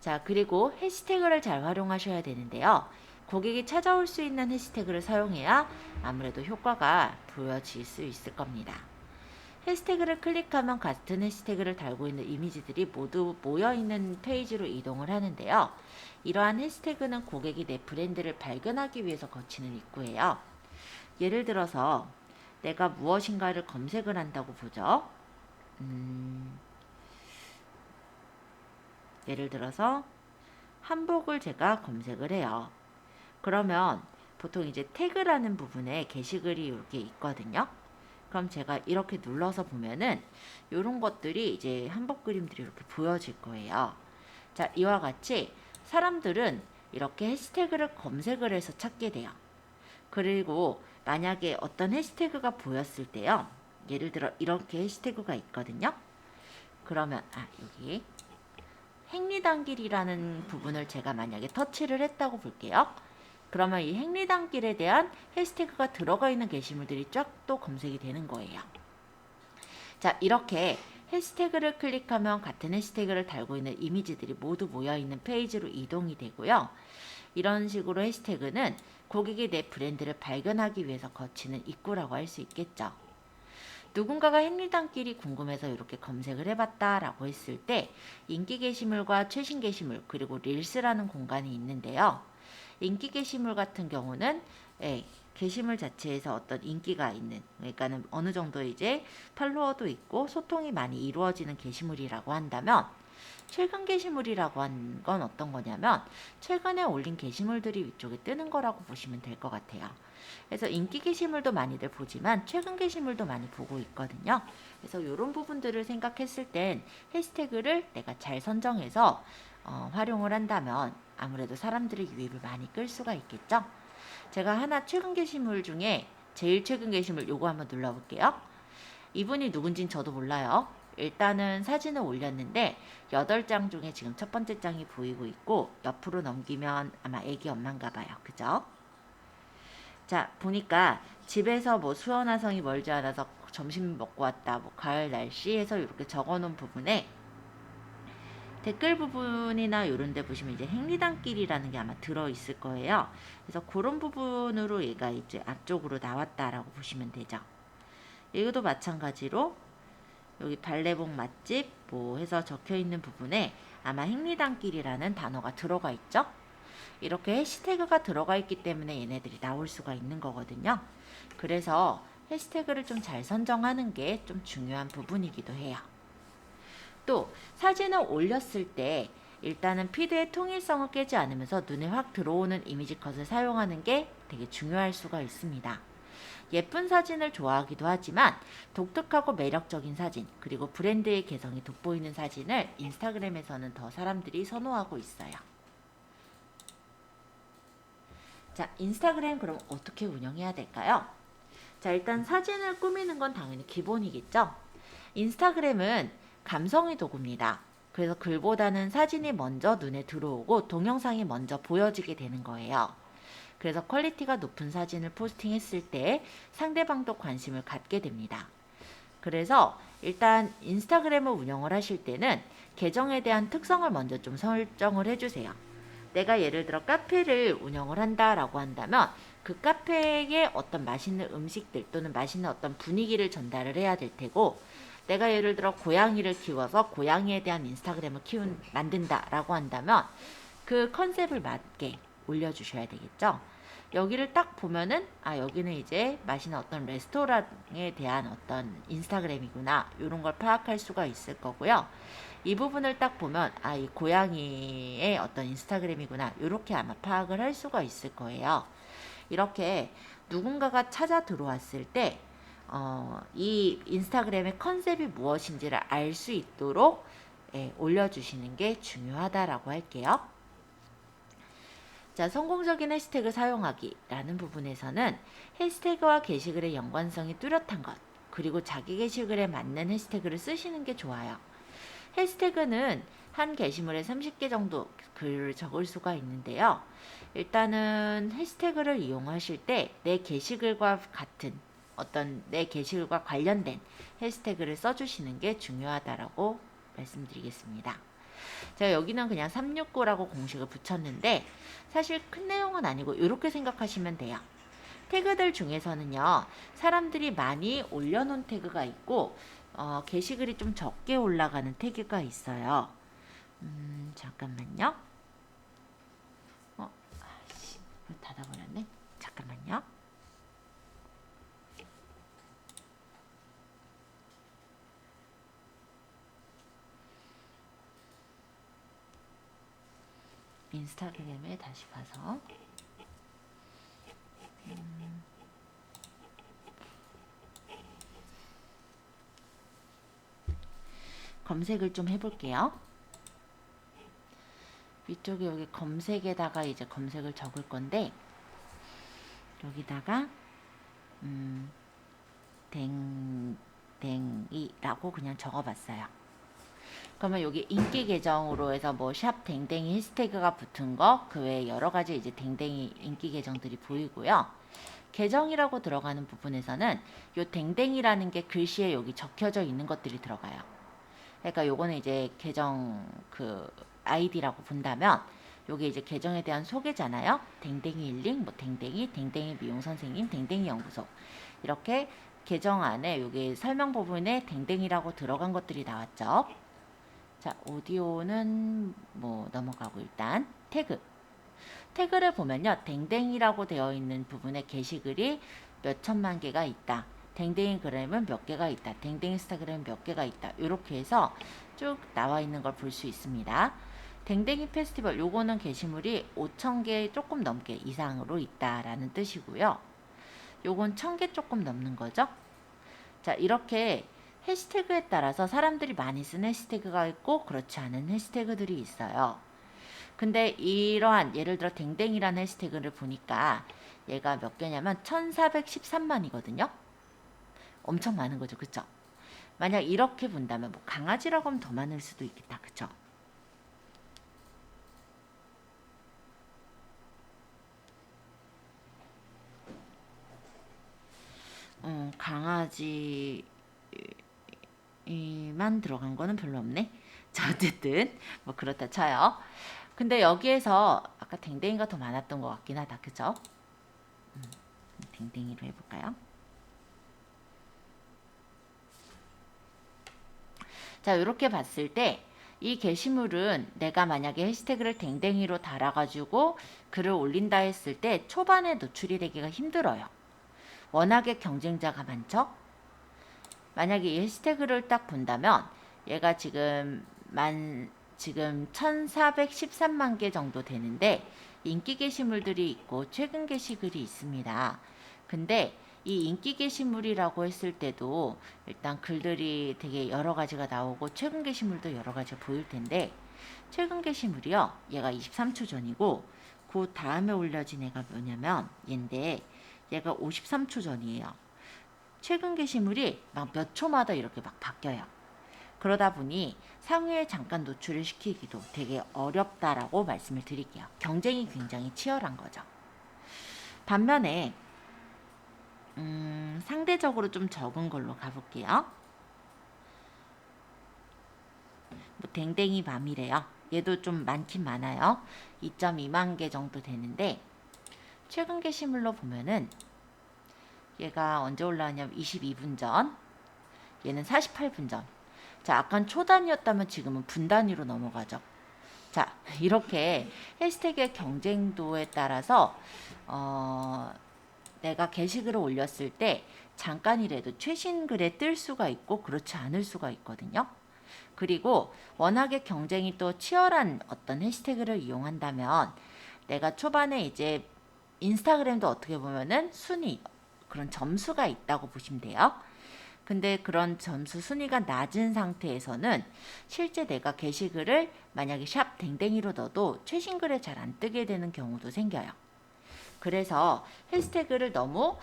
Speaker 1: 자, 그리고 해시태그를 잘 활용하셔야 되는데요. 고객이 찾아올 수 있는 해시태그를 사용해야 아무래도 효과가 보여질 수 있을 겁니다. 해시태그를 클릭하면 같은 해시태그를 달고 있는 이미지들이 모두 모여있는 페이지로 이동을 하는데요. 이러한 해시태그는 고객이 내 브랜드를 발견하기 위해서 거치는 입구예요. 예를 들어서 내가 무엇인가를 검색을 한다고 보죠. 예를 들어서 한복을 제가 검색을 해요. 그러면 보통 이제 태그라는 부분에 게시글이 이렇게 있거든요. 그럼 제가 이렇게 눌러서 보면은 이런 것들이 이제 한복 그림들이 이렇게 보여질 거예요. 자, 이와 같이 사람들은 이렇게 해시태그를 검색을 해서 찾게 돼요. 그리고 만약에 어떤 해시태그가 보였을 때요. 예를 들어 이렇게 해시태그가 있거든요. 그러면 여기 행리단길이라는 부분을 제가 만약에 터치를 했다고 볼게요. 그러면 이 행리단길에 대한 해시태그가 들어가 있는 게시물들이 쫙 또 검색이 되는 거예요. 자, 이렇게 해시태그를 클릭하면 같은 해시태그를 달고 있는 이미지들이 모두 모여있는 페이지로 이동이 되고요. 이런 식으로 해시태그는 고객이 내 브랜드를 발견하기 위해서 거치는 입구라고 할 수 있겠죠. 누군가가 행리단길이 궁금해서 이렇게 검색을 해봤다라고 했을 때 인기 게시물과 최신 게시물 그리고 릴스라는 공간이 있는데요. 인기 게시물 같은 경우는 게시물 자체에서 어떤 인기가 있는, 그러니까는 어느 정도 이제 팔로워도 있고 소통이 많이 이루어지는 게시물이라고 한다면, 최근 게시물이라고 한 건 어떤 거냐면 최근에 올린 게시물들이 위쪽에 뜨는 거라고 보시면 될 것 같아요. 그래서 인기 게시물도 많이들 보지만 최근 게시물도 많이 보고 있거든요. 그래서 이런 부분들을 생각했을 땐 해시태그를 내가 잘 선정해서 활용을 한다면 아무래도 사람들의 유입을 많이 끌 수가 있겠죠. 제가 하나 최근 게시물 중에 제일 최근 게시물 요거 한번 눌러볼게요. 이분이 누군진 저도 몰라요. 일단은 사진을 올렸는데 8장 중에 지금 첫 번째 장이 보이고 있고 옆으로 넘기면 아마 애기 엄마인가 봐요. 그죠? 자, 보니까 집에서 뭐 수원화성이 멀지 않아서 점심 먹고 왔다, 뭐 가을 날씨에서 이렇게 적어놓은 부분에 댓글 부분이나 이런 데 보시면 이제 행리단길이라는 게 아마 들어있을 거예요. 그래서 그런 부분으로 얘가 이제 앞쪽으로 나왔다라고 보시면 되죠. 이것도 마찬가지로 여기 발레복 맛집 뭐 해서 적혀 있는 부분에 아마 행리단길이라는 단어가 들어가 있죠. 이렇게 해시태그가 들어가 있기 때문에 얘네들이 나올 수가 있는 거거든요. 그래서 해시태그를 좀 잘 선정하는 게 좀 중요한 부분이기도 해요. 또 사진을 올렸을 때 일단은 피드의 통일성을 깨지 않으면서 눈에 확 들어오는 이미지 컷을 사용하는 게 되게 중요할 수가 있습니다. 예쁜 사진을 좋아하기도 하지만 독특하고 매력적인 사진 그리고 브랜드의 개성이 돋보이는 사진을 인스타그램에서는 더 사람들이 선호하고 있어요. 자, 인스타그램 그럼 어떻게 운영해야 될까요? 자, 일단 사진을 꾸미는 건 당연히 기본이겠죠. 인스타그램은 감성의 도구입니다. 그래서 글보다는 사진이 먼저 눈에 들어오고 동영상이 먼저 보여지게 되는 거예요. 그래서 퀄리티가 높은 사진을 포스팅했을 때 상대방도 관심을 갖게 됩니다. 그래서 일단 인스타그램을 운영을 하실 때는 계정에 대한 특성을 먼저 좀 설정을 해주세요. 내가 예를 들어 카페를 운영을 한다라고 한다면 그 카페에 어떤 맛있는 음식들 또는 맛있는 어떤 분위기를 전달을 해야 될 테고, 내가 예를 들어 고양이를 키워서 고양이에 대한 인스타그램을 만든다라고 한다면 그 컨셉을 맞게 올려주셔야 되겠죠. 여기를 딱 보면은 여기는 이제 맛있는 어떤 레스토랑에 대한 어떤 인스타그램이구나 이런 걸 파악할 수가 있을 거고요. 이 부분을 딱 보면 이 고양이의 어떤 인스타그램이구나 이렇게 아마 파악을 할 수가 있을 거예요. 이렇게 누군가가 찾아 들어왔을 때 이 인스타그램의 컨셉이 무엇인지를 알 수 있도록 올려주시는 게 중요하다라고 할게요. 자, 성공적인 해시태그 사용하기라는 부분에서는 해시태그와 게시글의 연관성이 뚜렷한 것, 그리고 자기 게시글에 맞는 해시태그를 쓰시는 게 좋아요. 해시태그는 한 게시물에 30개 정도 글을 적을 수가 있는데요. 일단은 해시태그를 이용하실 때 내 게시글과 같은 어떤 내 게시글과 관련된 해시태그를 써주시는 게 중요하다라고 말씀드리겠습니다. 제가 여기는 그냥 369라고 공식을 붙였는데 사실 큰 내용은 아니고 이렇게 생각하시면 돼요. 태그들 중에서는요, 사람들이 많이 올려놓은 태그가 있고 게시글이 좀 적게 올라가는 태그가 있어요. 잠깐만요. 닫아버렸네. 잠깐만요. 인스타그램에 다시 가서 검색을 좀 해볼게요. 위쪽에 여기 검색에다가 이제 검색을 적을 건데 여기다가 댕이라고 그냥 적어봤어요. 그러면 여기 인기 계정으로 해서 뭐 샵 댕댕이 해시태그가 붙은 거, 그 외에 여러 가지 이제 댕댕이 인기 계정들이 보이고요. 계정이라고 들어가는 부분에서는 요 댕댕이라는 게 글씨에 여기 적혀져 있는 것들이 들어가요. 그러니까 요거는 이제 계정 그 아이디라고 본다면 요게 이제 계정에 대한 소개잖아요. 댕댕이 힐링, 뭐 댕댕이, 댕댕이 미용 선생님, 댕댕이 연구소. 이렇게 계정 안에 요게 설명 부분에 댕댕이라고 들어간 것들이 나왔죠. 자, 오디오는 뭐 넘어가고 일단 태그. 태그를 보면요. 댕댕이라고 되어 있는 부분에 게시글이 몇 천만 개가 있다. 댕댕이 그램은 몇 개가 있다. 댕댕이 인스타그램 몇 개가 있다. 이렇게 해서 쭉 나와 있는 걸 볼 수 있습니다. 댕댕이 페스티벌 요거는 게시물이 5,000개 조금 넘게 이상으로 있다라는 뜻이고요. 요건 1,000개 조금 넘는 거죠. 자, 이렇게 해시태그에 따라서 사람들이 많이 쓰는 해시태그가 있고 그렇지 않은 해시태그들이 있어요. 근데 이러한 예를 들어 댕댕이라는 해시태그를 보니까 얘가 몇 개냐면 1413만이거든요. 엄청 많은 거죠. 그쵸? 만약 이렇게 본다면 뭐 강아지라고 하면 더 많을 수도 있겠다. 그쵸? 강아지만 들어간 거는 별로 없네. 자, 어쨌든 뭐 그렇다 쳐요. 근데 여기에서 아까 댕댕이가 더 많았던 것 같긴 하다. 그죠? 댕댕이로 해볼까요? 자, 이렇게 봤을 때 이 게시물은 내가 만약에 해시태그를 댕댕이로 달아가지고 글을 올린다 했을 때 초반에 노출이 되기가 힘들어요. 워낙에 경쟁자가 많죠? 만약에 이 해시태그를 딱 본다면 얘가 지금 1413만 개 정도 되는데 인기 게시물들이 있고 최근 게시글이 있습니다. 근데 이 인기 게시물이라고 했을 때도 일단 글들이 되게 여러 가지가 나오고 최근 게시물도 여러 가지가 보일 텐데 최근 게시물이요. 얘가 23초 전이고 그 다음에 올려진 애가 뭐냐면 얘인데 얘가 53초 전이에요. 최근 게시물이 막 몇 초마다 이렇게 막 바뀌어요. 그러다 보니 상위에 잠깐 노출을 시키기도 되게 어렵다라고 말씀을 드릴게요. 경쟁이 굉장히 치열한 거죠. 반면에 상대적으로 좀 적은 걸로 가볼게요. 뭐 댕댕이 밤이래요. 얘도 좀 많긴 많아요. 2.2만 개 정도 되는데 최근 게시물로 보면은 얘가 언제 올라왔냐면 22분 전, 얘는 48분 전. 자, 아까 초 단위였다면 지금은 분 단위로 넘어가죠. 자, 이렇게 해시태그의 경쟁도에 따라서 내가 게시글을 올렸을 때 잠깐이라도 최신 글에 뜰 수가 있고 그렇지 않을 수가 있거든요. 그리고 워낙에 경쟁이 또 치열한 어떤 해시태그를 이용한다면 내가 초반에 이제 인스타그램도 어떻게 보면은 순위, 그런 점수가 있다고 보시면 돼요. 근데 그런 점수 순위가 낮은 상태에서는 실제 내가 게시글을 만약에 샵 댕댕이로 넣어도 최신 글에 잘 안 뜨게 되는 경우도 생겨요. 그래서 해시태그를 너무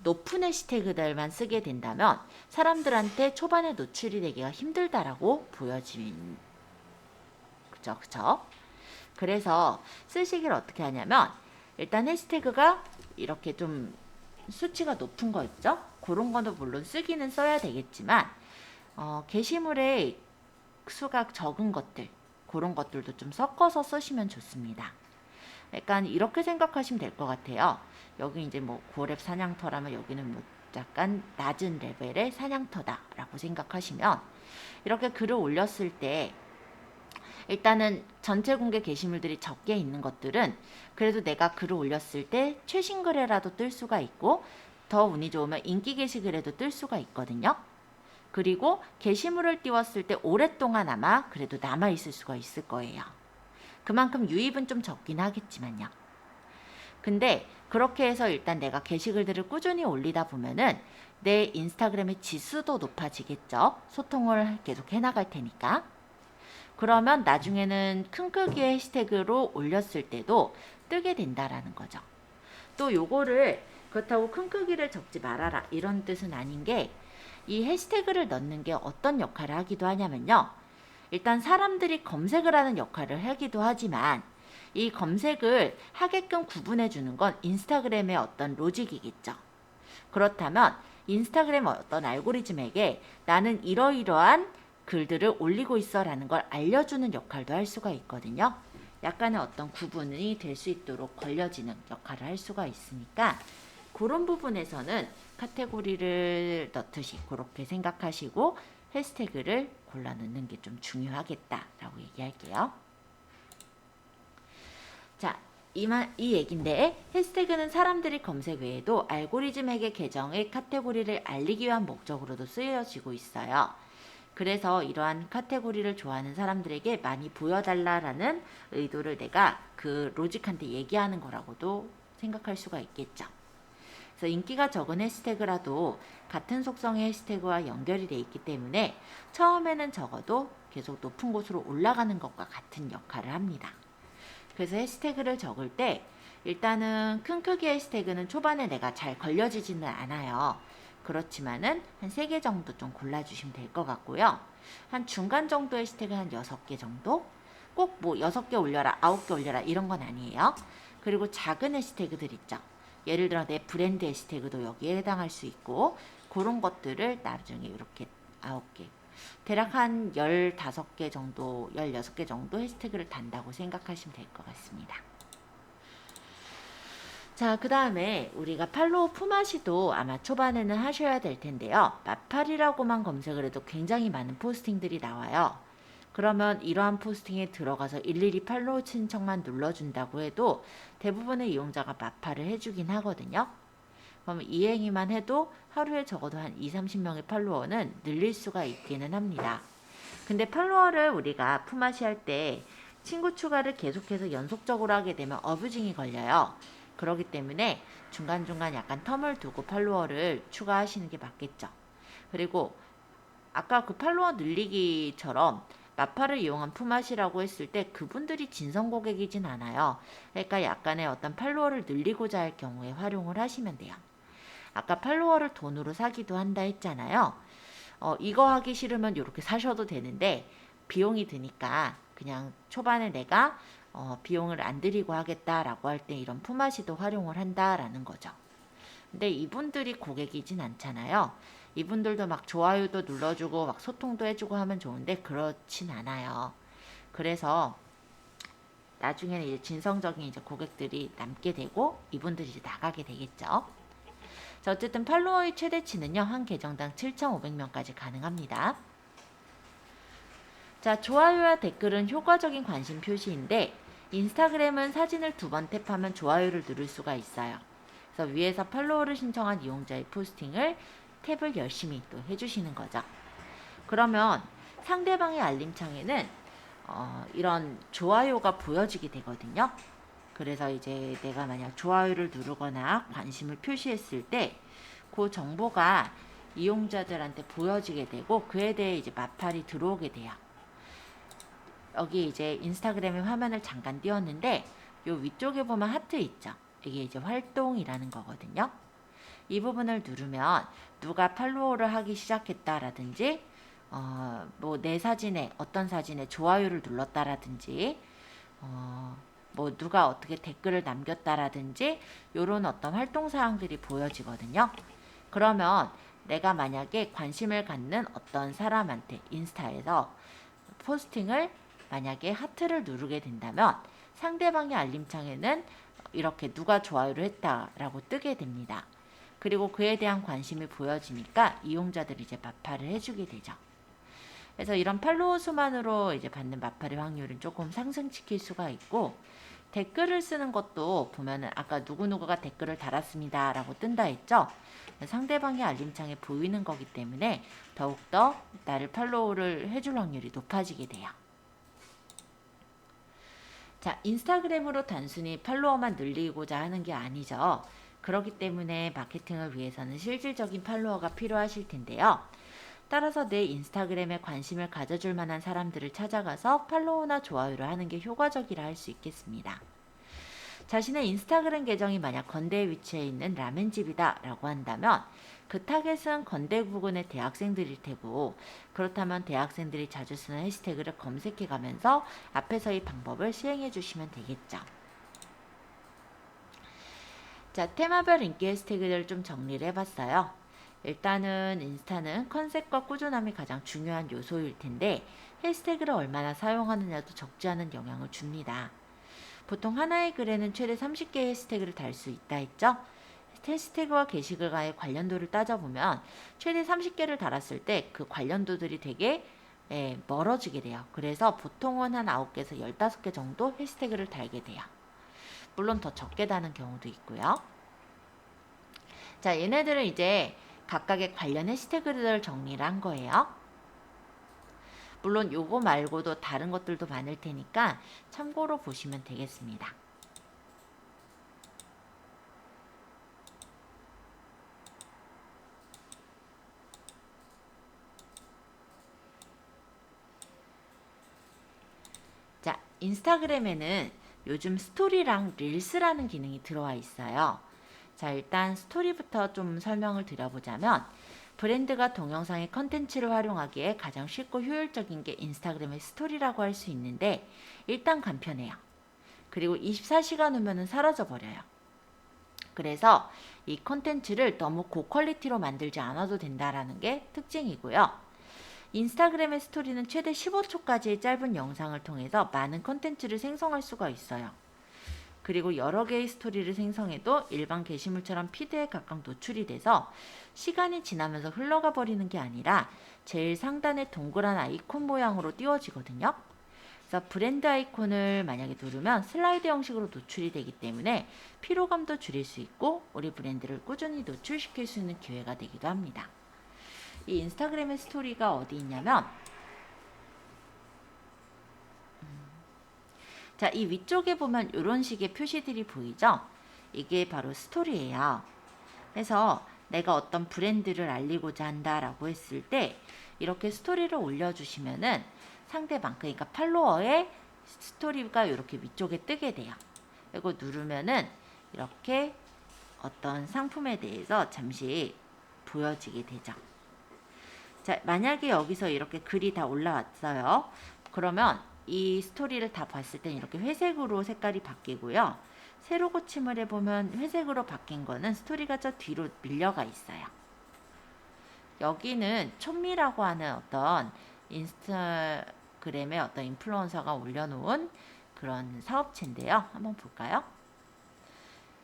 Speaker 1: 높은 해시태그들만 쓰게 된다면 사람들한테 초반에 노출이 되기가 힘들다라고 보여진 그쵸? 그래서 쓰시기를 어떻게 하냐면 일단 해시태그가 이렇게 좀 수치가 높은 거 있죠? 그런 거도 물론 쓰기는 써야 되겠지만 게시물의 수가 적은 것들 그런 것들도 좀 섞어서 쓰시면 좋습니다. 약간 이렇게 생각하시면 될 것 같아요. 여기 이제 뭐 고렙 사냥터라면 여기는 뭐 약간 낮은 레벨의 사냥터다라고 생각하시면 이렇게 글을 올렸을 때 일단은 전체 공개 게시물들이 적게 있는 것들은 그래도 내가 글을 올렸을 때 최신 글에라도 뜰 수가 있고 더 운이 좋으면 인기 게시글에도 뜰 수가 있거든요. 그리고 게시물을 띄웠을 때 오랫동안 아마 그래도 남아있을 수가 있을 거예요. 그만큼 유입은 좀 적긴 하겠지만요. 근데 그렇게 해서 일단 내가 게시글들을 꾸준히 올리다 보면은 내 인스타그램의 지수도 높아지겠죠. 소통을 계속 해나갈 테니까. 그러면 나중에는 큰 크기의 해시태그로 올렸을 때도 뜨게 된다라는 거죠. 또 요거를 그렇다고 큰 크기를 적지 말아라 이런 뜻은 아닌 게 이 해시태그를 넣는 게 어떤 역할을 하기도 하냐면요. 일단 사람들이 검색을 하는 역할을 하기도 하지만 이 검색을 하게끔 구분해 주는 건 인스타그램의 어떤 로직이겠죠. 그렇다면 인스타그램 어떤 알고리즘에게 나는 이러이러한 글들을 올리고 있어 라는 걸 알려주는 역할도 할 수가 있거든요. 약간의 어떤 구분이 될 수 있도록 걸려지는 역할을 할 수가 있으니까 그런 부분에서는 카테고리를 넣듯이 그렇게 생각하시고 해시태그를 골라 넣는 게 좀 중요하겠다라고 얘기할게요. 자, 이 얘긴데 해시태그는 사람들이 검색 외에도 알고리즘에게 계정의 카테고리를 알리기 위한 목적으로도 쓰여지고 있어요. 그래서 이러한 카테고리를 좋아하는 사람들에게 많이 보여달라라는 의도를 내가 그 로직한테 얘기하는 거라고도 생각할 수가 있겠죠. 그래서 인기가 적은 해시태그라도 같은 속성의 해시태그와 연결이 돼 있기 때문에 처음에는 적어도 계속 높은 곳으로 올라가는 것과 같은 역할을 합니다. 그래서 해시태그를 적을 때 일단은 큰 크기의 해시태그는 초반에 내가 잘 걸려지지는 않아요. 그렇지만은 한 3개 정도 좀 골라주시면 될 것 같고요. 한 중간 정도 해시태그 한 6개 정도? 꼭 뭐 6개 올려라, 9개 올려라 이런 건 아니에요. 그리고 작은 해시태그들 있죠. 예를 들어 내 브랜드 해시태그도 여기에 해당할 수 있고 그런 것들을 나중에 이렇게 9개 대략 한 15개 정도, 16개 정도 해시태그를 단다고 생각하시면 될 것 같습니다. 자, 그 다음에 우리가 팔로우 품앗이도 아마 초반에는 하셔야 될 텐데요. 마팔이라고만 검색을 해도 굉장히 많은 포스팅들이 나와요. 그러면 이러한 포스팅에 들어가서 일일이 팔로우 신청만 눌러준다고 해도 대부분의 이용자가 마팔을 해주긴 하거든요. 그럼 이 행위만 해도 하루에 적어도 한 20-30명의 팔로워는 늘릴 수가 있기는 합니다. 근데 팔로워를 우리가 품앗이 할 때 친구 추가를 계속해서 연속적으로 하게 되면 어뷰징이 걸려요. 그렇기 때문에 중간중간 약간 텀을 두고 팔로워를 추가하시는 게 맞겠죠. 그리고 아까 그 팔로워 늘리기처럼 마팔을 이용한 품앗이라고 했을 때 그분들이 진성 고객이진 않아요. 그러니까 약간의 어떤 팔로워를 늘리고자 할 경우에 활용을 하시면 돼요. 아까 팔로워를 돈으로 사기도 한다 했잖아요. 이거 하기 싫으면 이렇게 사셔도 되는데 비용이 드니까 그냥 초반에 내가 비용을 안 들이고 하겠다라고 할 때 이런 품앗이도 활용을 한다라는 거죠. 근데 이분들이 고객이진 않잖아요. 이분들도 막 좋아요도 눌러주고 막 소통도 해주고 하면 좋은데 그렇진 않아요. 그래서 나중에는 이제 진성적인 이제 고객들이 남게 되고 이분들이 이제 나가게 되겠죠. 자, 어쨌든 팔로워의 최대치는요, 한 계정당 7,500명까지 가능합니다. 자, 좋아요와 댓글은 효과적인 관심 표시인데 인스타그램은 사진을 2번 탭하면 좋아요를 누를 수가 있어요. 그래서 위에서 팔로워를 신청한 이용자의 포스팅을 탭을 열심히 또 해주시는 거죠. 그러면 상대방의 알림창에는 이런 좋아요가 보여지게 되거든요. 그래서 이제 내가 만약 좋아요를 누르거나 관심을 표시했을 때 그 정보가 이용자들한테 보여지게 되고 그에 대해 이제 마팔이 들어오게 돼요. 여기 이제 인스타그램의 화면을 잠깐 띄웠는데 요 위쪽에 보면 하트 있죠. 이게 이제 활동이라는 거거든요. 이 부분을 누르면 누가 팔로우를 하기 시작했다라든지 뭐 내 사진에 어떤 사진에 좋아요를 눌렀다라든지 뭐 누가 어떻게 댓글을 남겼다라든지 요런 어떤 활동 사항들이 보여지거든요. 그러면 내가 만약에 관심을 갖는 어떤 사람한테 인스타에서 포스팅을 만약에 하트를 누르게 된다면 상대방의 알림창에는 이렇게 누가 좋아요를 했다라고 뜨게 됩니다. 그리고 그에 대한 관심이 보여지니까 이용자들이 이제 마팔을 해주게 되죠. 그래서 이런 팔로워 수만으로 이제 받는 마팔의 확률은 조금 상승시킬 수가 있고 댓글을 쓰는 것도 보면은 아까 누구누구가 댓글을 달았습니다 라고 뜬다 했죠. 상대방의 알림창에 보이는 거기 때문에 더욱더 나를 팔로우를 해줄 확률이 높아지게 돼요. 자, 인스타그램으로 단순히 팔로워만 늘리고자 하는 게 아니죠. 그렇기 때문에 마케팅을 위해서는 실질적인 팔로워가 필요하실 텐데요. 따라서 내 인스타그램에 관심을 가져줄 만한 사람들을 찾아가서 팔로우나 좋아요를 하는 게 효과적이라 할 수 있겠습니다. 자신의 인스타그램 계정이 만약 건대에 위치해 있는 라멘집이다 라고 한다면 그 타겟은 건대 부근의 대학생들일 테고, 그렇다면 대학생들이 자주 쓰는 해시태그를 검색해 가면서 앞에서 이 방법을 시행해 주시면 되겠죠. 자, 테마별 인기 해시태그들을 좀 정리를 해봤어요. 일단은 인스타는 컨셉과 꾸준함이 가장 중요한 요소일 텐데 해시태그를 얼마나 사용하느냐도 적지 않은 영향을 줍니다. 보통 하나의 글에는 최대 30개의 해시태그를 달 수 있다 했죠? 해시태그와 게시글과의 관련도를 따져보면 최대 30개를 달았을 때 그 관련도들이 되게 멀어지게 돼요. 그래서 보통은 한 9개에서 15개 정도 해시태그를 달게 돼요. 물론 더 적게 다는 경우도 있고요. 자, 얘네들은 이제 각각의 관련 해시태그를 정리를 한 거예요. 물론 요거 말고도 다른 것들도 많을 테니까 참고로 보시면 되겠습니다. 자, 인스타그램에는 요즘 스토리랑 릴스라는 기능이 들어와 있어요. 자, 일단 스토리부터 좀 설명을 드려보자면 브랜드가 동영상의 컨텐츠를 활용하기에 가장 쉽고 효율적인 게 인스타그램의 스토리라고 할 수 있는데 일단 간편해요. 그리고 24시간 후면은 사라져버려요. 그래서 이 컨텐츠를 너무 고퀄리티로 만들지 않아도 된다라는 게 특징이고요. 인스타그램의 스토리는 최대 15초까지의 짧은 영상을 통해서 많은 컨텐츠를 생성할 수가 있어요. 그리고 여러 개의 스토리를 생성해도 일반 게시물처럼 피드에 각각 노출이 돼서 시간이 지나면서 흘러가 버리는 게 아니라 제일 상단에 동그란 아이콘 모양으로 띄워지거든요. 그래서 브랜드 아이콘을 만약에 누르면 슬라이드 형식으로 노출이 되기 때문에 피로감도 줄일 수 있고 우리 브랜드를 꾸준히 노출시킬 수 있는 기회가 되기도 합니다. 이 인스타그램의 스토리가 어디 있냐면 자, 이 위쪽에 보면 이런 식의 표시들이 보이죠? 이게 바로 스토리예요. 그래서 내가 어떤 브랜드를 알리고자 한다라고 했을 때 이렇게 스토리를 올려주시면은 상대방, 그러니까 팔로워의 스토리가 이렇게 위쪽에 뜨게 돼요. 그리고 누르면은 이렇게 어떤 상품에 대해서 잠시 보여지게 되죠. 자, 만약에 여기서 이렇게 글이 다 올라왔어요. 그러면 이 스토리를 다 봤을 땐 이렇게 회색으로 색깔이 바뀌고요. 세로 고침을 해보면 회색으로 바뀐 거는 스토리가 저 뒤로 밀려가 있어요. 여기는 촌미라고 하는 어떤 인스타그램의 어떤 인플루언서가 올려놓은 그런 사업체인데요. 한번 볼까요?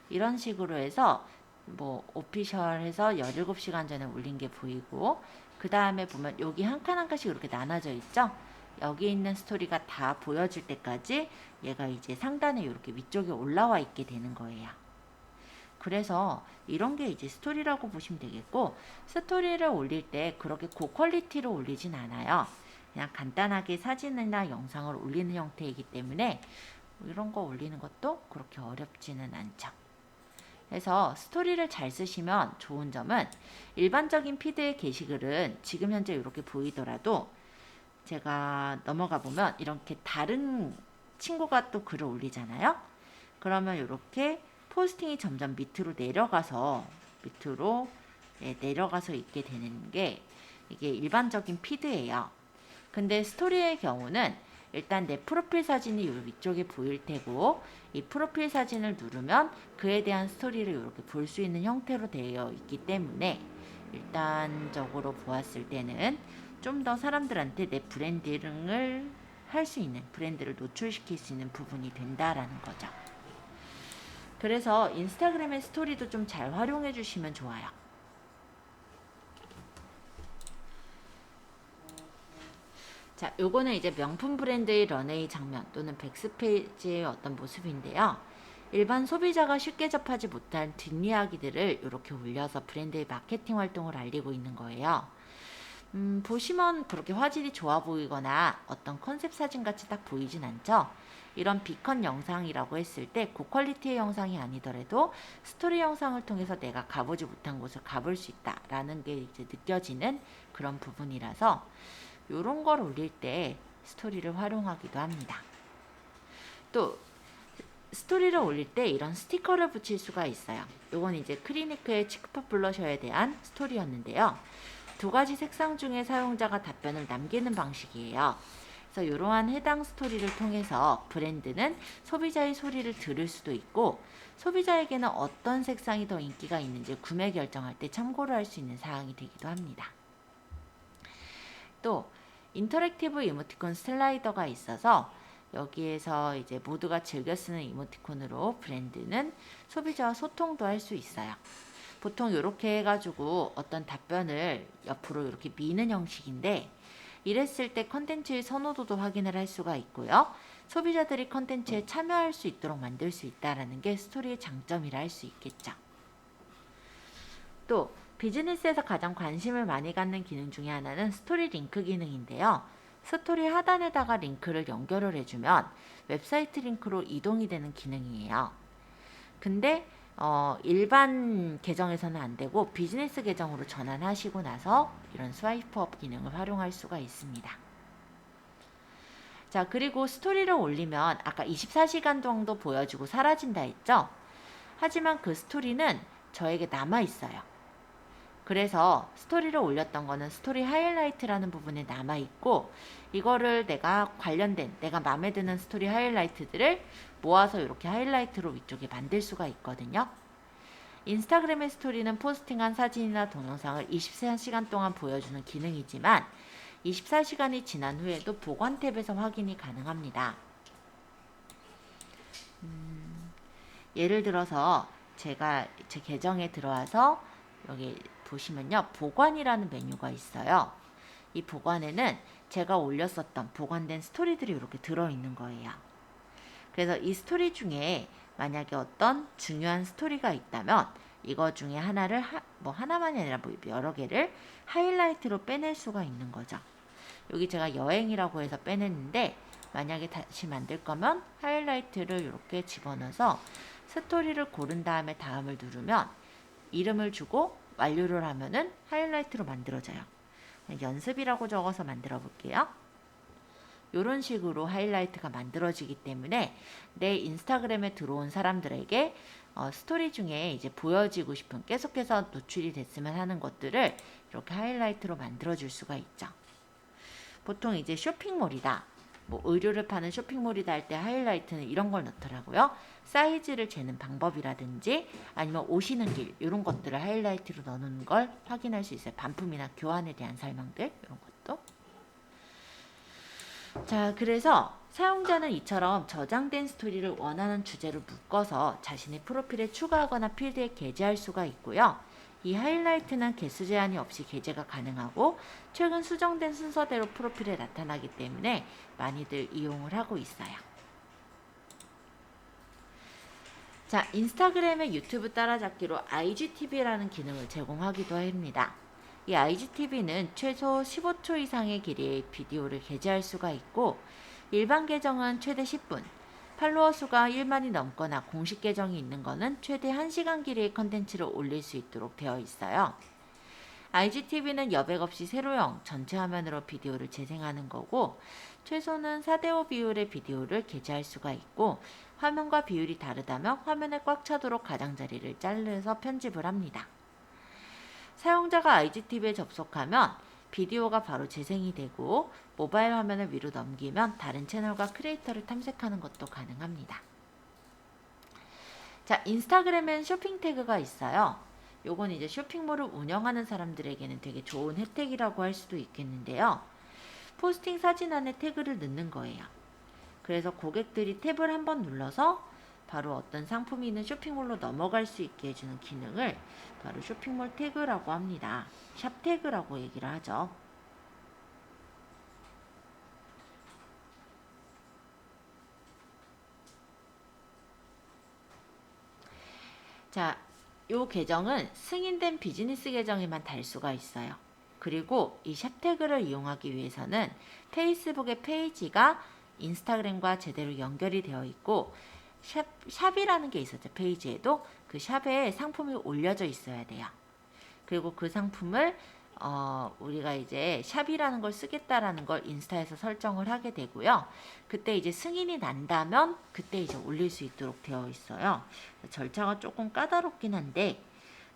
Speaker 1: 이런 식으로 해서 뭐 오피셜해서 17시간 전에 올린 게 보이고 그 다음에 보면 여기 한 칸 한 칸씩 이렇게 나눠져 있죠. 여기 있는 스토리가 다 보여질 때까지 얘가 이제 상단에 이렇게 위쪽에 올라와 있게 되는 거예요. 그래서 이런 게 이제 스토리라고 보시면 되겠고 스토리를 올릴 때 그렇게 고퀄리티로 올리진 않아요. 그냥 간단하게 사진이나 영상을 올리는 형태이기 때문에 이런 거 올리는 것도 그렇게 어렵지는 않죠. 그래서 스토리를 잘 쓰시면 좋은 점은 일반적인 피드의 게시글은 지금 현재 이렇게 보이더라도 제가 넘어가 보면 이렇게 다른 친구가 또 글을 올리잖아요. 그러면 이렇게 포스팅이 점점 밑으로 내려가서 내려가서 있게 되는 게 이게 일반적인 피드예요. 근데 스토리의 경우는 일단 내 프로필 사진이 요 위쪽에 보일 테고 이 프로필 사진을 누르면 그에 대한 스토리를 이렇게 볼 수 있는 형태로 되어 있기 때문에 일단적으로 보았을 때는 좀 더 사람들한테 내 브랜딩을 할 수 있는, 브랜드를 노출시킬 수 있는 부분이 된다라는 거죠. 그래서 인스타그램의 스토리도 좀 잘 활용해 주시면 좋아요. 자, 요거는 이제 명품 브랜드의 런웨이 장면 또는 백스페이지의 어떤 모습인데요. 일반 소비자가 쉽게 접하지 못한 뒷이야기들을 이렇게 올려서 브랜드의 마케팅 활동을 알리고 있는 거예요. 보시면 그렇게 화질이 좋아 보이거나 어떤 컨셉 사진 같이 딱 보이진 않죠? 이런 비컨 영상이라고 했을 때 고퀄리티의 영상이 아니더라도 스토리 영상을 통해서 내가 가보지 못한 곳을 가볼 수 있다라는 게 이제 느껴지는 그런 부분이라서 이런 걸 올릴 때 스토리를 활용하기도 합니다. 또 스토리를 올릴 때 이런 스티커를 붙일 수가 있어요. 요건 이제 크리니크의 치크팝 블러셔에 대한 스토리였는데요. 두 가지 색상 중에 사용자가 답변을 남기는 방식이에요. 그래서 이러한 해당 스토리를 통해서 브랜드는 소비자의 소리를 들을 수도 있고, 소비자에게는 어떤 색상이 더 인기가 있는지 구매 결정할 때 참고를 할 수 있는 사항이 되기도 합니다. 또 인터랙티브 이모티콘 슬라이더가 있어서 여기에서 이제 모두가 즐겨 쓰는 이모티콘으로 브랜드는 소비자와 소통도 할 수 있어요. 보통 이렇게 해가지고 어떤 답변을 옆으로 이렇게 미는 형식인데, 이랬을 때 컨텐츠의 선호도도 확인을 할 수가 있고요. 소비자들이 컨텐츠에 참여할 수 있도록 만들 수 있다는 게 스토리의 장점이라 할 수 있겠죠. 또 비즈니스에서 가장 관심을 많이 갖는 기능 중에 하나는 스토리 링크 기능인데요. 스토리 하단에다가 링크를 연결을 해주면 웹사이트 링크로 이동이 되는 기능이에요. 근데 일반 계정에서는 안 되고 비즈니스 계정으로 전환하시고 나서 이런 스와이프업 기능을 활용할 수가 있습니다. 자, 그리고 스토리를 올리면 아까 24시간 정도 보여주고 사라진다 했죠? 하지만 그 스토리는 저에게 남아 있어요. 그래서 스토리를 올렸던 거는 스토리 하이라이트라는 부분에 남아 있고, 이거를 내가 마음에 드는 스토리 하이라이트들을 모아서 이렇게 하이라이트로 위쪽에 만들 수가 있거든요. 인스타그램의 스토리는 포스팅한 사진이나 동영상을 24시간 동안 보여주는 기능이지만 24시간이 지난 후에도 보관 탭에서 확인이 가능합니다. 예를 들어서 제가 제 계정에 들어와서 여기 보시면요, 보관이라는 메뉴가 있어요. 이 보관에는 제가 올렸었던 보관된 스토리들이 이렇게 들어있는 거예요. 그래서 이 스토리 중에 만약에 어떤 중요한 스토리가 있다면 이거 중에 하나를 하나만이 아니라 여러 개를 하이라이트로 빼낼 수가 있는 거죠. 여기 제가 여행이라고 해서 빼냈는데, 만약에 다시 만들 거면 하이라이트를 이렇게 집어넣어서 스토리를 고른 다음에 다음을 누르면 이름을 주고 완료를 하면은 하이라이트로 만들어져요. 연습이라고 적어서 만들어 볼게요. 이런 식으로 하이라이트가 만들어지기 때문에 내 인스타그램에 들어온 사람들에게 스토리 중에 이제 보여지고 싶은, 계속해서 노출이 됐으면 하는 것들을 이렇게 하이라이트로 만들어 줄 수가 있죠. 보통 이제 쇼핑몰이다, 의류를 파는 쇼핑몰이다 할 때 하이라이트는 이런 걸 넣더라고요. 사이즈를 재는 방법이라든지 아니면 오시는 길, 이런 것들을 하이라이트로 넣는 걸 확인할 수 있어요. 반품이나 교환에 대한 설명들, 이런 것도. 자, 그래서 사용자는 이처럼 저장된 스토리를 원하는 주제로 묶어서 자신의 프로필에 추가하거나 필드에 게재할 수가 있고요. 이 하이라이트는 개수 제한이 없이 게재가 가능하고 최근 수정된 순서대로 프로필에 나타나기 때문에 많이들 이용을 하고 있어요. 자, 인스타그램의 유튜브 따라잡기로 IGTV라는 기능을 제공하기도 합니다. 이 IGTV는 최소 15초 이상의 길이의 비디오를 게재할 수가 있고, 일반 계정은 최대 10분, 팔로워 수가 1만이 넘거나 공식 계정이 있는 것은 최대 1시간 길이의 컨텐츠를 올릴 수 있도록 되어 있어요. IGTV는 여백 없이 세로형 전체 화면으로 비디오를 재생하는 거고, 최소는 4:5 비율의 비디오를 게재할 수가 있고, 화면과 비율이 다르다면 화면에 꽉 차도록 가장자리를 자르서 편집을 합니다. 사용자가 IGTV에 접속하면 비디오가 바로 재생이 되고, 모바일 화면을 위로 넘기면 다른 채널과 크리에이터를 탐색하는 것도 가능합니다. 자, 인스타그램엔 쇼핑 태그가 있어요. 요건 이제 쇼핑몰을 운영하는 사람들에게는 되게 좋은 혜택이라고 할 수도 있겠는데요. 포스팅 사진 안에 태그를 넣는 거예요. 그래서 고객들이 탭을 한번 눌러서 바로 어떤 상품이 있는 쇼핑몰로 넘어갈 수 있게 해주는 기능을 바로 쇼핑몰 태그라고 합니다. 샵 태그라고 얘기를 하죠. 자, 이 계정은 승인된 비즈니스 계정에만 달 수가 있어요. 그리고 이 샵 태그를 이용하기 위해서는 페이스북의 페이지가 인스타그램과 제대로 연결이 되어 있고, 샵이라는 게 있었죠. 페이지에도 그 샵에 상품이 올려져 있어야 돼요. 그리고 그 상품을 우리가 이제 샵이라는 걸 쓰겠다라는 걸 인스타에서 설정을 하게 되고요. 그때 이제 승인이 난다면 그때 이제 올릴 수 있도록 되어 있어요. 절차가 조금 까다롭긴 한데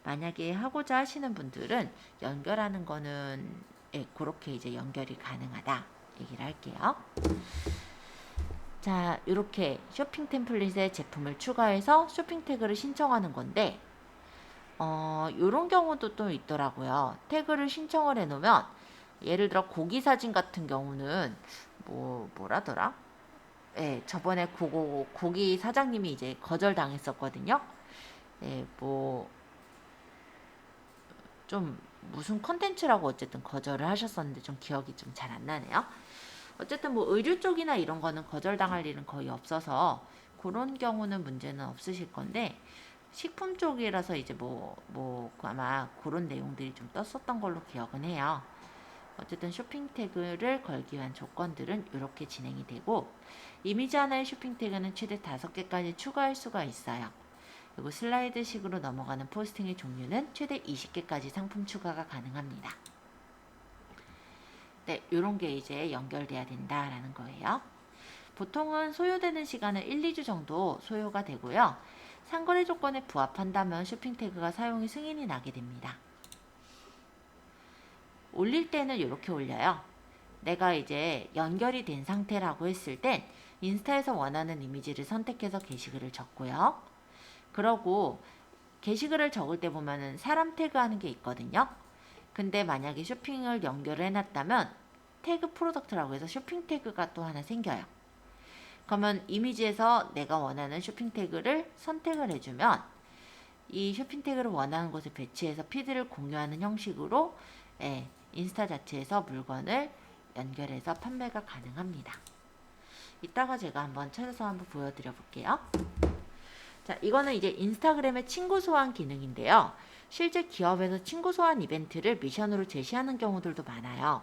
Speaker 1: 만약에 하고자 하시는 분들은 연결하는 거는 그렇게 이제 연결이 가능하다 얘기를 할게요. 자, 이렇게 쇼핑 템플릿에 제품을 추가해서 쇼핑 태그를 신청하는 건데 요런 경우도 또 있더라고요. 태그를 신청을 해 놓으면 예를 들어 고기 사진 같은 경우는 뭐라더라? 예, 저번에 고기 사장님이 이제 거절당했었거든요. 예, 좀 무슨 컨텐츠라고 어쨌든 거절을 하셨었는데 좀 기억이 좀 잘 안 나네요. 어쨌든 의류 쪽이나 이런 거는 거절당할 일은 거의 없어서 그런 경우는 문제는 없으실 건데 식품 쪽이라서 이제 아마 그런 내용들이 좀 떴었던 걸로 기억은 해요. 어쨌든 쇼핑 태그를 걸기 위한 조건들은 이렇게 진행이 되고 이미지 하나의 쇼핑 태그는 최대 5개까지 추가할 수가 있어요. 그리고 슬라이드식으로 넘어가는 포스팅의 종류는 최대 20개까지 상품 추가가 가능합니다. 네, 이런 게 이제 연결돼야 된다라는 거예요. 보통은 소요되는 시간은 1, 2주 정도 소요가 되고요. 상거래 조건에 부합한다면 쇼핑 태그가 사용이 승인이 나게 됩니다. 올릴 때는 이렇게 올려요. 내가 이제 연결이 된 상태라고 했을 땐 인스타에서 원하는 이미지를 선택해서 게시글을 적고요. 그러고 게시글을 적을 때 보면은 사람 태그하는 게 있거든요. 근데 만약에 쇼핑을 연결을 해놨다면 태그 프로덕트라고 해서 쇼핑 태그가 또 하나 생겨요. 그러면 이미지에서 내가 원하는 쇼핑 태그를 선택을 해주면 이 쇼핑 태그를 원하는 곳에 배치해서 피드를 공유하는 형식으로 인스타 자체에서 물건을 연결해서 판매가 가능합니다. 이따가 제가 한번 찾아서 한번 보여드려 볼게요. 자, 이거는 이제 인스타그램의 친구 소환 기능인데요. 실제 기업에서 친구 소환 이벤트를 미션으로 제시하는 경우들도 많아요.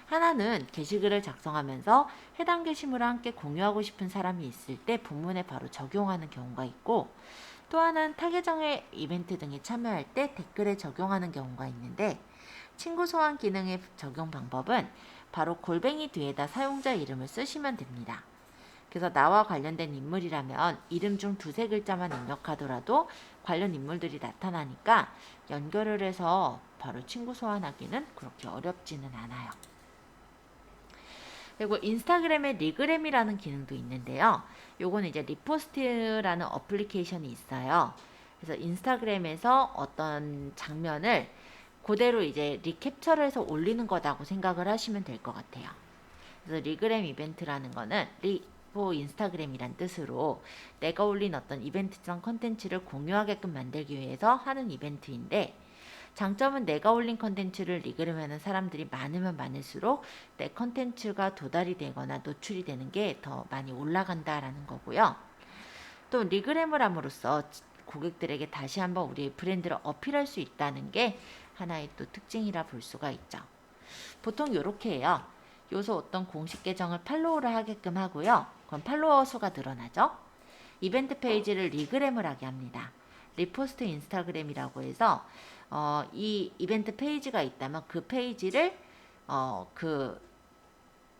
Speaker 1: 하나는 게시글을 작성하면서 해당 게시물과 함께 공유하고 싶은 사람이 있을 때 본문에 바로 적용하는 경우가 있고, 또 하나는 타계정의 이벤트 등에 참여할 때 댓글에 적용하는 경우가 있는데, 친구 소환 기능의 적용 방법은 바로 골뱅이 뒤에다 사용자 이름을 쓰시면 됩니다. 그래서 나와 관련된 인물이라면 이름 중 2-3글자만 입력하더라도 관련 인물들이 나타나니까 연결을 해서 바로 친구 소환하기는 그렇게 어렵지는 않아요. 그리고 인스타그램에 리그램이라는 기능도 있는데요. 요거는 이제 리포스트라는 어플리케이션이 있어요. 그래서 인스타그램에서 어떤 장면을 그대로 이제 리캡처를 해서 올리는 거다고 생각을 하시면 될 것 같아요. 그래서 리그램 이벤트라는 거는 인스타그램이란 뜻으로 내가 올린 어떤 이벤트성 컨텐츠를 공유하게끔 만들기 위해서 하는 이벤트인데, 장점은 내가 올린 컨텐츠를 리그램하는 사람들이 많으면 많을수록 내 컨텐츠가 도달이 되거나 노출이 되는 게 더 많이 올라간다라는 거고요. 또 리그램을 함으로써 고객들에게 다시 한번 우리의 브랜드를 어필할 수 있다는 게 하나의 또 특징이라 볼 수가 있죠. 보통 이렇게 해요. 요소 어떤 공식 계정을 팔로우를 하게끔 하고요. 그럼 팔로워 수가 늘어나죠. 이벤트 페이지를 리그램을 하게 합니다. 리포스트 인스타그램이라고 해서 이 이벤트 페이지가 있다면 그 페이지를 그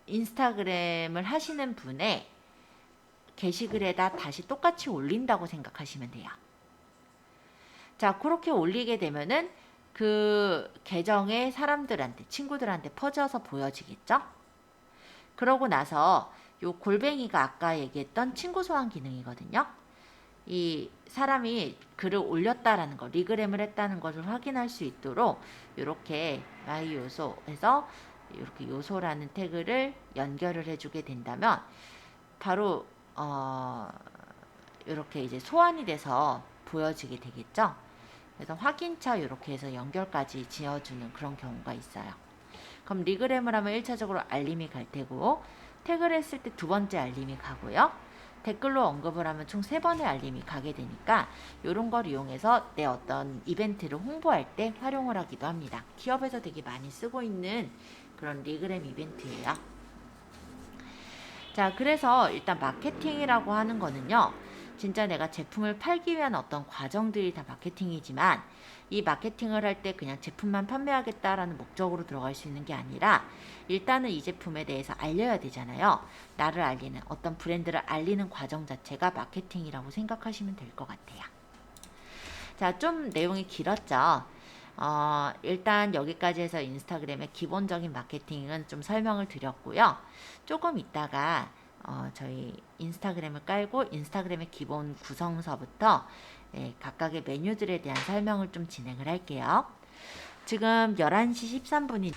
Speaker 1: 인스타그램을 하시는 분의 게시글에다 다시 똑같이 올린다고 생각하시면 돼요. 자, 그렇게 올리게 되면은 그 계정의 사람들한테, 친구들한테 퍼져서 보여지겠죠? 그러고 나서 요 골뱅이가 아까 얘기했던 친구 소환 기능이거든요. 이 사람이 글을 올렸다라는 거, 리그램을 했다는 것을 확인할 수 있도록 이렇게 마이 요소에서 이렇게 요소라는 태그를 연결을 해주게 된다면 바로 이렇게 이제 소환이 돼서 보여지게 되겠죠. 그래서 확인차 이렇게 해서 연결까지 지어주는 그런 경우가 있어요. 그럼 리그램을 하면 1차적으로 알림이 갈 테고, 태그를 했을 때 2번째 알림이 가고요. 댓글로 언급을 하면 총 3번의 알림이 가게 되니까 이런 걸 이용해서 내 어떤 이벤트를 홍보할 때 활용을 하기도 합니다. 기업에서 되게 많이 쓰고 있는 그런 리그램 이벤트예요. 자, 그래서 일단 마케팅이라고 하는 거는요, 진짜 내가 제품을 팔기 위한 어떤 과정들이 다 마케팅이지만 이 마케팅을 할 때 그냥 제품만 판매하겠다라는 목적으로 들어갈 수 있는 게 아니라 일단은 이 제품에 대해서 알려야 되잖아요. 나를 알리는 어떤 브랜드를 알리는 과정 자체가 마케팅이라고 생각하시면 될 것 같아요. 자, 좀 내용이 길었죠. 일단 여기까지 해서 인스타그램의 기본적인 마케팅은 좀 설명을 드렸고요. 조금 있다가 저희 인스타그램을 깔고 인스타그램의 기본 구성서부터 각각의 메뉴들에 대한 설명을 좀 진행을 할게요. 지금 11시 13분이